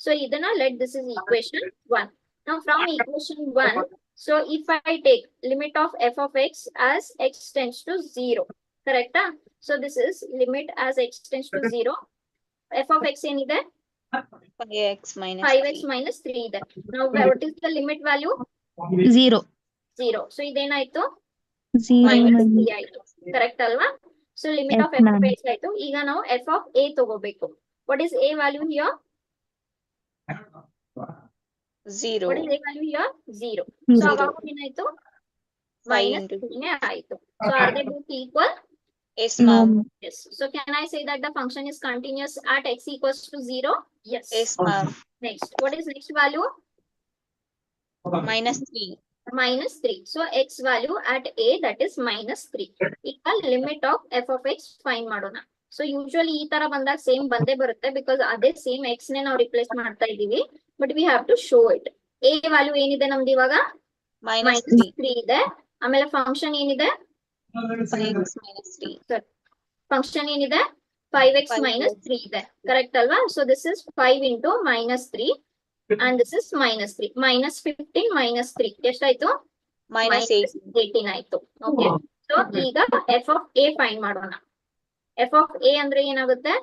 So idana let this is equation 1. Now from equation 1, so if I take limit of f of x as x tends to 0. Correct? So this is limit as x tends to 0. f of x ಏನಿದೆ? 5x minus 5x 3. minus 3 ಇದೆ. Now what is the limit value? 0. 0. So ಇದೇನಾಯ್ತು? 0 minus minus 3 ಆಯ್ತು. ಕರೆಕ್ಟ್ ಅಲ್ವಾ? So limit Yes, of f of ma'am. x ಆಯ್ತು. ಈಗ ನಾವು f of a ತಗೋಬೇಕು. What is a value here? 0. What is a value here? 0. So 0. ಅವಾಗ ಏನಾಯ್ತು? 5 minus into 3 ನೇ ಆಯ್ತು. So are they both equal? yes No. ma'am. Yes. So can I say that the function is continuous at x equals to 0? Yes. Yes ma'am. Next. What is next value? Minus 3. Minus 3. So x value at a, that is minus 3. Equal limit of f of x find ಮಾಡೋಣ. ಸೊ ಯೂಶುವಲಿ ಈ ತರ ಬಂದಾಗ ಸೇಮ್ ಬಂದೇ ಬರುತ್ತೆ, ಬಿಕಾಸ್ ಅದೇ ಸೇಮ್ ಎಕ್ಸ್ ನೇ ನಾವು ರಿಪ್ಲೇಸ್ ಮಾಡ್ತಾ ಇದೀವಿ. But we have to show it. A value ಏನಿದೆ ನಮ್ದು ಇವಾಗ? Minus minus 3. 3 ಇದೆ. ಆಮೇಲೆ ಫಂಕ್ಷನ್ ಏನಿದೆ? 5x minus 3. ಫಂಕ್ಷನ್ ಏನಿದೆ? 5x 5 minus plus 3 ಇದೆ. ಕರೆಕ್ಟ್ ಅಲ್ವಾ? So this is 5 into minus 3 and this is minus 3. minus 15 minus 3 ಎಷ್ಟಾಯ್ತು? minus 18. ಆಯ್ತು. ಓಕೆ. ಸೊ ಈಗ f of a ಫೈಂಡ್ ಮಾಡೋಣ. f of a ಅಂದ್ರೆ ಏನಾಗುತ್ತೆ?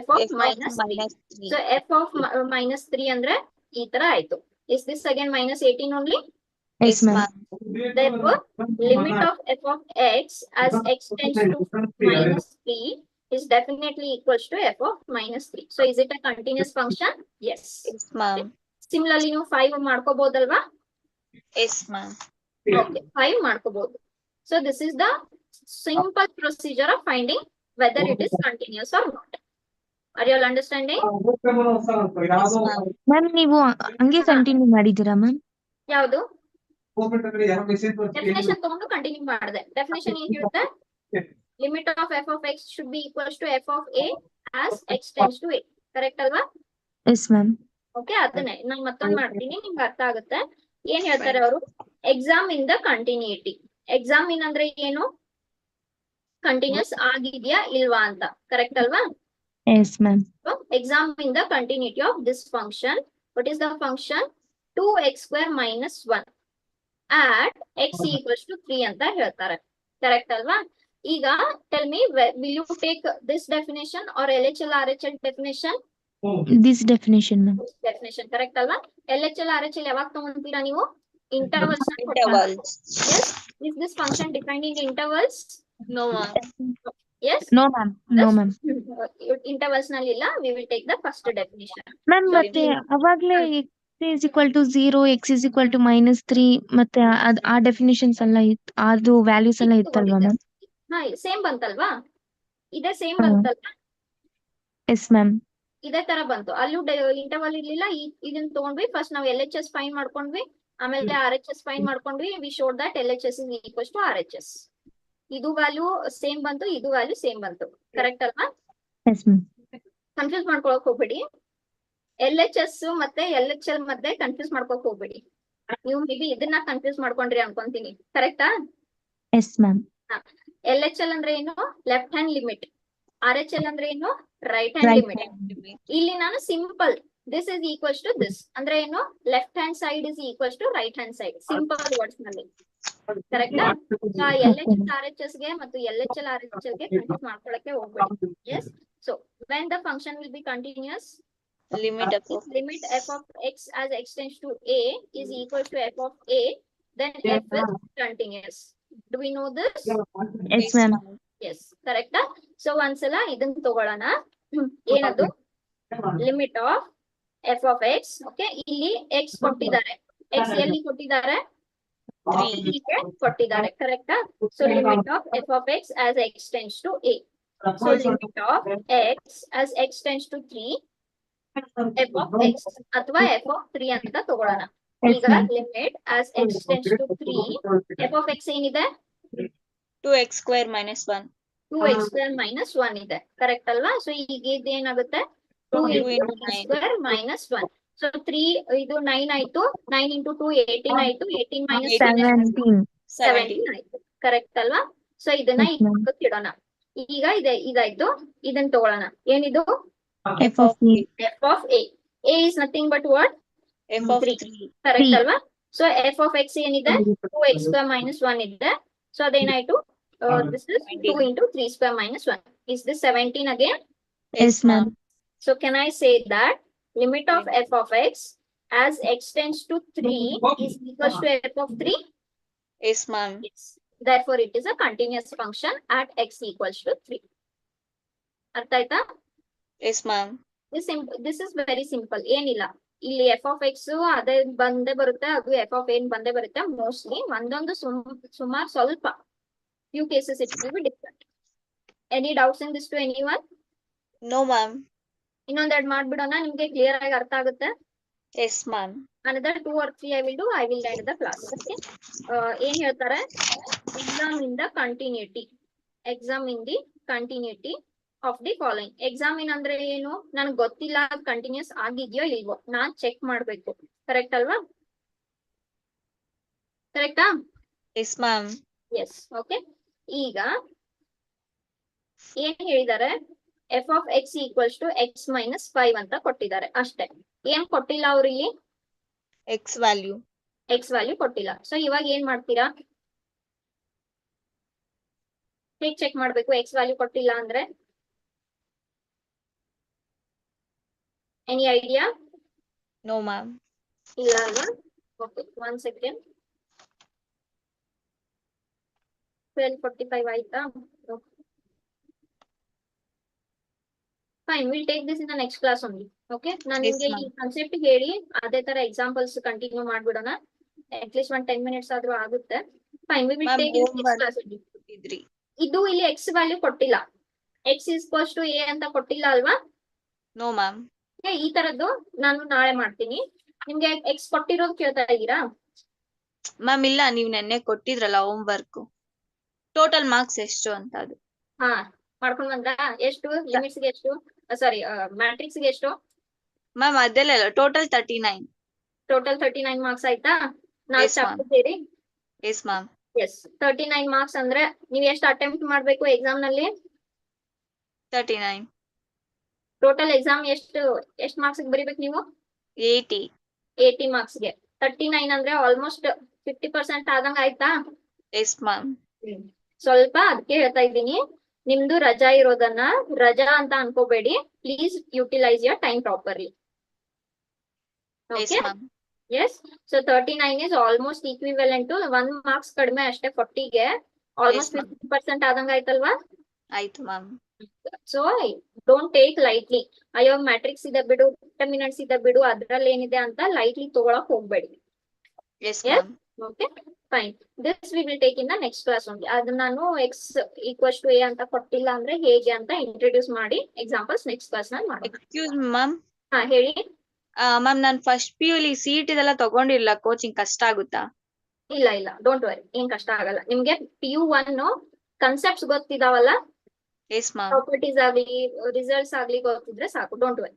f of f of minus 3. minus 3. So f of minus 3 ಅಂದ್ರೆ ಈ ತರ ಆಯ್ತು. Is this again minus 18 only? Yes, Yes ma'am. ma'am. Therefore, limit of f of x as x tends to minus 3 is definitely equals to f of minus 3. So is it a continuous function? Yes. Yes ma'am. Similarly, ನೀವು 5 ಮಾಡ್ಕೋಬಹುದಲ್ವಾ? Yes ma'am. Okay, 5 ಮಾಡ್ಕೋಬಹುದು. So this is the simple procedure of finding whether it is continuous or not. Are you all understanding? Yes ma'am. Ma'am ನೀವು ಹಂಗೆ ಕಂಟಿನ್ಯೂ ಮಾಡಿದ್ದೀರಾ ಮ್ಯಾಮ್? ಯಾವುದು? ಡೆಫಿನೇಷನ್ ತಗೊಂಡು ಕಂಟಿನ್ಯೂ ಮಾಡಿದೆ. ಡೆಫಿನೇಷನ್ ಏನ್ ಹೇಳುತ್ತೆ? Limit of f of x should be equals to f of a as x tends to a. Correct ಅಲ್ವಾ? Yes ma'am. ಓಕೆ, ಅದನ್ನೇ ನಾನು ಮತ್ತೊಂದು ಮಾಡ್ತೀನಿ, ನಿಮ್ಗೆ ಅರ್ಥ ಆಗುತ್ತೆ. ಏನ್ ಹೇಳ್ತಾರೆ ಅವರು? Exam in the continuity. Exam ಇನ್ ಅಂದ್ರೆ ಏನು? ಕಂಟಿನ್ಯೂಸ್ ಆಗಿದ್ಯಾ ಇಲ್ವಾ ಅಂತ. ಕರೆಕ್ಟ್ ಅಲ್ವಾ? Yes ma'am. So, examine the continuity of this function. What is the function? 2x square minus 1 at x equals to 3 ಅಂತ ಹೇಳ್ತಾರೆ. ಕರೆಕ್ಟ್ ಅಲ್ವಾ? ಈಗ tell me, will you take this definition or LHL RHL definition? This definition ma'am. Definition correct ಅಲ್ವಾ? LHL RHL ಯಾವಾಗ ತಗೊಂತೀರಾ ನೀವು? Intervals ನ ಕೊಟ್ಟಾಗ. Intervals. Yes. Is this function defined in intervals? No ma'am. Yes. No ma'am. No ma'am. Intervals ನಲ್ಲಿ ಇಲ್ಲ. We will take the first definition. Ma'am So, ಮತ್ತೆ ಅವಾಗ್ಲೇ x is equal to 0, x is equal to minus 3 ಮತ್ತೆ ಆ ಡೆಫಿನೇಷನ್ಸ್ ಎಲ್ಲ ಇತ್ತು, ಅದು ವ್ಯಾಲ್ಯೂಸ್ ಎಲ್ಲ ಇತ್ತಲ್ವಾ ಮ್ಯಾಮ್? ಹಾ, ಸೇಮ್ ಬಂತಲ್ವಾ? ಇದೇ ಸೇಮ್ ಹಾ. ಬಂತಲ್ವಾ? Yes ma'am. ಇದೇ ತರ ಬಂತು. ಅಲ್ಲೂ ಇಂಟರ್ವಲ್ ಇರ್ಲಿಲ್ಲ. ಇದನ್ನ ತಗೊಂಡ್ವಿ. ಫಸ್ಟ್ ನಾವು LHS ಫೈಂಡ್ ಮಾಡ್ಕೊಂಡ್ವಿ, ಆಮೇಲೆ RHS ಫೈಂಡ್ ಮಾಡ್ಕೊಂಡ್ವಿ. We showed that LHS is equals to RHS. ಇದು ವ್ಯಾಲ್ಯೂ ಸೇಮ್ ಬಂತು, ಇದು ವ್ಯಾಲ್ಯೂ ಸೇಮ್ ಬಂತು. ಕರೆಕ್ಟ್ ಅಲ್ವಾ? Yes ma'am. ಕನ್ಫ್ಯೂಸ್ ಮಾಡ್ಕೊಳಕ್ ಹೋಗ್ಬೇಡಿ. LHS ಮತ್ತೆ LHL ಮತ್ತೆ ಕನ್ಫ್ಯೂಸ್ ಮಾಡ್ಕೊಕ್ ಹೋಗ್ಬೇಡಿ. ನೀವು ಮೇ ಬಿ ಇದನ್ನ ಕನ್ಫ್ಯೂಸ್ ಮಾಡ್ಕೊಂಡ್ರಿ ಅನ್ಕೊಂತೀನಿ. ಕರೆಕ್ಟಾ? Yes ma'am. LHL ಅಂದ್ರೆ ಏನು? Left hand limit. RHL ಅಂದ್ರೆ ಏನು? Right hand Right limit. ಇಲ್ಲಿ ನಾನು simple this is equals to this ಅಂದ್ರೆ ಏನು? Left hand side is equals to right hand side. Simple words ನಲ್ಲಿ. ಕರೆಕ್ಟಾ? LHS RHS ಗೆ ಮತ್ತು LHL RHL ಗೆ ಕನ್ಫ್ಯೂಸ್ ಮಾಡ್ಕೊಳಕ್ಕೆ ಹೋಗ್ಬೇಡಿ. Yes. So when the function will be continuous, Limit f of limit f of x as x tends to a is equal to f of a, then f is continuous. Do we know this? Yes ma'am. Yes, correct. So ಒಂದ್ಸಲ ಇದನ್ನ ತಗೊಳ್ಳೋಣ. ಏನದು? Limit of f of x. Okay, ಇಲ್ಲಿ x ಕೊಟ್ಟಿದ್ದಾರೆ. x ಎಲ್ಲಿ ಕೊಟ್ಟಿದ್ದಾರೆ? 3. ಕೊಟ್ಟಿದ್ದಾರೆ. ಕರೆಕ್ಟಾ? So limit of f of x as x tends to a. So limit of x as x tends to 3 f of x ಅಥವಾ f of 3 ಅಂತ ತಗೊಳ್ಳೋಣ. ಈಗ limit as x tends to 3 f of x ಏನಿದೆ 2x square minus 1. 2x square minus 1 ಇದೆ ಕರೆಕ್ಟ್ ಅಲ್ವಾ? ಸೊ ಈಗ ಇದೇನಾಗುತ್ತೆ 2 2 into into 3 9. square minus 1. So 3 ಇದು 9 ಆಯ್ತು, 9 into 2 18 ಆಯ್ತು, 18 minus 1 17. 17 ಆಯ್ತು ಕರೆಕ್ಟ್ ಅಲ್ವಾ? ಸೊ ಇದನ್ನ Yes, ಈಗ ma'am. ಪಕ್ಕಕ್ಕೆ ಇಡೋಣ. ಈಗ ಇದಾಯ್ತು, ಇದನ್ನ ತಗೊಳ್ಳೋಣ. ಏನಿದು F of A. f of a. A is nothing but what? f of 3. 3. Correct 3. ಅಲ್ವಾ? ಸೊ f of x ಏನಿದೆ 2x square minus 1 ಇದೆ. ಸೊ ಅದೇನಾಯ್ತು this is 2 into 3 square minus 1. Is this 17 again? Yes, ma'am. So can I say that limit of f of x as x tends to 3 is equals to f of 3? Yes, ma'am. Yes. Therefore, it is a continuous function at x equals to 3. ಅರ್ಥ ಆಯ್ತಾ? Yes, ma'am. This is very simple. ಏನಿಲ್ಲ, ಇಲ್ಲಿ f of x ಅದೇ ಬಂದೇ ಬರುತ್ತೆ, ಅದು f of n ಬಂದೇ ಬರುತ್ತೆ. ಮೋಸ್ಟ್ಲಿ ಒಂದೊಂದು ಸುಮಾರು ಸ್ವಲ್ಪ few cases it will be different. Any doubts in this to anyone? No, ma'am. ಇನ್ನೊಂದೆರಡು ಮಾಡ್ಬಿಡೋಣ, ನಿಮ್ಗೆ ಕ್ಲಿಯರ್ ಆಗಿ ಅರ್ಥ ಆಗುತ್ತೆ. Yes, ma'am. Another 2 or 3 I will do. I will end the class. Okay. ಏನ್ ಹೇಳ್ತಾರೆ, exam in the continuity. Exam in the continuity of the following. Exam in ಅಂದ್ರೆ ಏನು, ನನಗೆ ಗೊತ್ತಿಲ್ಲ ಕಂಟಿನ್ಯೂಸ್ ಆಗಿದ್ಯೋ ಇಲ್ವೋ, ನಾನ್ ಚೆಕ್ ಮಾಡ್ಬೇಕು. ಕರೆಕ್ಟ್ ಅಲ್ವಾ? ಕರೆಕ್ಟಾ? Yes, ma'am. ಎಸ್. ಓಕೆ. ಈಗ ಏನ್ ಹೇಳಿದ್ದಾರೆ, f of x equals to x minus 5 ಅಂತ ಕೊಟ್ಟಿದ್ದಾರೆ ಅಷ್ಟೇ. ಏನ್ ಕೊಟ್ಟಿಲ್ಲ ಅವ್ರಿಗೆ, X value. x ವ್ಯಾಲ್ಯೂ ಕೊಟ್ಟಿಲ್ಲ. ಸೊ ಇವಾಗ ಏನ್ ಮಾಡ್ತೀರಾ, ಹೇಗ್ ಚೆಕ್ ಮಾಡ್ಬೇಕು x ವ್ಯಾಲ್ಯೂ ಕೊಟ್ಟಿಲ್ಲ ಅಂದ್ರೆ? Any idea? No, ma'am. ಇಲ್ಲ ಅಲ್ವಾ? Okay, 1 second. 12:45 ಆಯ್ತಾ? Fine, we'll take this in the next class only. Okay, ನಾನು Yes, ನಿಮ್ಗೆ ಈ ma'am. ಕಾನ್ಸೆಪ್ಟ್ ಹೇಳಿ ಅದೇ ತರ ಎಕ್ಸಾಂಪಲ್ಸ್ ಕಂಟಿನ್ಯೂ ಮಾಡ್ಬಿಡೋಣ. ಅಟ್ ಲೀಸ್ಟ್ 10 minutes ಆದ್ರೂ ಆಗುತ್ತೆ. Fine, we will Ma'am, take in the next homework class only. ಕೊಟ್ಟಿದ್ರಿ. ಇದು ಇಲ್ಲಿ x ವ್ಯಾಲ್ಯೂ ಕೊಟ್ಟಿಲ್ಲ, x is equals to a ಅಂತ ಕೊಟ್ಟಿಲ್ಲ ಅಲ್ವಾ? No, ma'am. ಈ ತರದ್ದು ನಾನು ನಾಳೆ ಮಾಡ್ತೀನಿ. ನಿಮ್ಗೆ x ಕೊಟ್ಟಿರೋದು ಕೇಳ್ತಾ ಇದ್ದೀರಾ? ಮ್ಯಾಮ್ ಇಲ್ಲ, ನೀವು ನೆನ್ನೆ ಕೊಟ್ಟಿದ್ರಲ್ಲ ಹೋಮ್ ವರ್ಕ್, ಟೋಟಲ್ ಮಾರ್ಕ್ಸ್ ಎಷ್ಟು ಅಂತ ಅದು. ಹಾ, ಮಾಡ್ಕೊಂಡ್ ಬಂದ್ರಾ? ಎಷ್ಟು ಲಿಮಿಟ್ಸ್ ಗೆ ಎಷ್ಟು, ಸಾರಿ ಮ್ಯಾಟ್ರಿಕ್ಸ್ ಗೆ ಎಷ್ಟು? ಮ್ಯಾಮ್ ಅದೆಲ್ಲ ಟೋಟಲ್ 39. ಟೋಟಲ್ 39 ಮಾರ್ಕ್ಸ್ ಆಯ್ತಾ? ನಾಲ್ಕು Yes, ma'am. ಚಾಪ್ಟರ್ ಸೇರಿ. S ma'am. ಎಸ್, 39 ಮಾರ್ಕ್ಸ್ ಅಂದ್ರೆ ನೀವು ಎಷ್ಟು ಅಟೆಂಪ್ಟ್ ಮಾಡ್ಬೇಕು ಎಕ್ಸಾಮ್ ನಲ್ಲಿ? 39. ಟೋಟಲ್ ಎಕ್ಸಾಮ್ ಎಷ್ಟು ಮಾರ್ಕ್ಸ್ ಬರೀಬೇಕು ನೀವು? 80. 80 ಮಾರ್ಕ್ಸ್ ಗೆ 39 ಅಂದ್ರೆ ಆಲ್ಮೋಸ್ಟ್ 50% ಆದಂಗ ಆಯ್ತಾ? Yes ma'am. ಸ್ವಲ್ಪ ಅದಕ್ಕೆ ಹೇಳ್ತಾ ಇದ್ದೀನಿ, ನಿಮ್ದು ರಜಾ ಇರೋದನ್ನ ರಜಾ ಅಂತ ಅನ್ಕೋಬೇಡಿ. Please utilise your time properly. Yes okay. Ma'am. Yes. So 39 is almost equivalent to 1 marks ಕಡಿಮೆ ಅಷ್ಟೇ 40 ಗೆ, ಆಲ್ಮೋಸ್ಟ್ 50% ಆದಂಗ ಆಯ್ತಲ್ವಾ? ಆಯ್ತು ma'am. So don't take lightly. ಅಯ್ಯೋ ಮ್ಯಾಟ್ರಿಕ್ಸ್ ಇದೆ ಬಿಡು, ಡಿಟರ್ಮಿನೆಂಟ್ಸ್ ಇದೆ ಬಿಡು, ಅದ್ರಲ್ಲಿ ಏನಿದೆ ಅಂತ ಲೈಟ್ಲಿ ತಗೊಳಕ್ ಹೋಗ್ಬೇಡಿ. S ma'am. Okay, fine. This we will take in the next class only. ಅದನ್ನ ನಾನು x ಈಕ್ವಲ್ಸ್ ಟು a ಅಂತ ಕೊಟ್ಟಿಲ್ಲ ಅಂದ್ರೆ ಹೇಗೆ ಅಂತ ಇಂಟ್ರೊಡ್ಯೂಸ್ ಮಾಡಿ ಎಕ್ಸಾಂಪಲ್ಸ್ ನೆಕ್ಸ್ಟ್ ಕ್ಲಾಸ್ ನಲ್ಲಿ ಮಾಡೋಣ. Excuse ma'am. ಹಾ ಹೇಳಿ. ಮ್ಯಾಮ್ ನಾನು ಫಸ್ಟ್ PU ಲಿ CET ಇದೆಲ್ಲ ತಗೊಂಡಿಲ್ಲ, ಕೋಚಿಂಗ್ ಕಷ್ಟ ಆಗುತ್ತಾ? ಇಲ್ಲ, ಡೋಂಟ್ ವರಿ, ಏನ್ ಕಷ್ಟ ಆಗಲ್ಲ. ನಿಮ್ಗೆ PU1 ಕನ್ಸೆಪ್ಟ್ಸ್ ಗೊತ್ತಿದಾವಲ್ಲ, ಎಸ್ ಮ್ಯಾಮ್. ಪ್ರಾಪರ್ಟೀಸ್ ಆಗ್ಲಿ ರಿಸಲ್ಟ್ಸ್ ಆಗ್ಲಿ ಗೊತ್ತಿದ್ರೆ ಸಾಕು. Don't worry,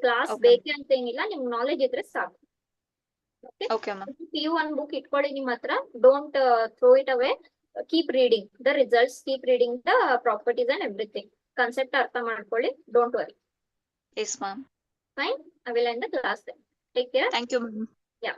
class Okay. ಬೇಕೆ ಅಂತ ಏನಿಲ್ಲ, ನಿಮ್ ನಾಲೆಜ್ ಇದ್ರೆ ಸಾಕು. Okay ma'am. PU1 ಬುಕ್ ಇಟ್ಕೊಳ್ಳಿ ನಿಮ್ಮ ಹತ್ರ. Don't throw it away. Keep reading the results, keep reading the properties and everything. Concept ಅರ್ಥ ಮಾಡ್ಕೊಳ್ಳಿ. Don't worry. Yes ma'am. Fine, I will end the class then. Take care. Thank you ma'am. Yeah.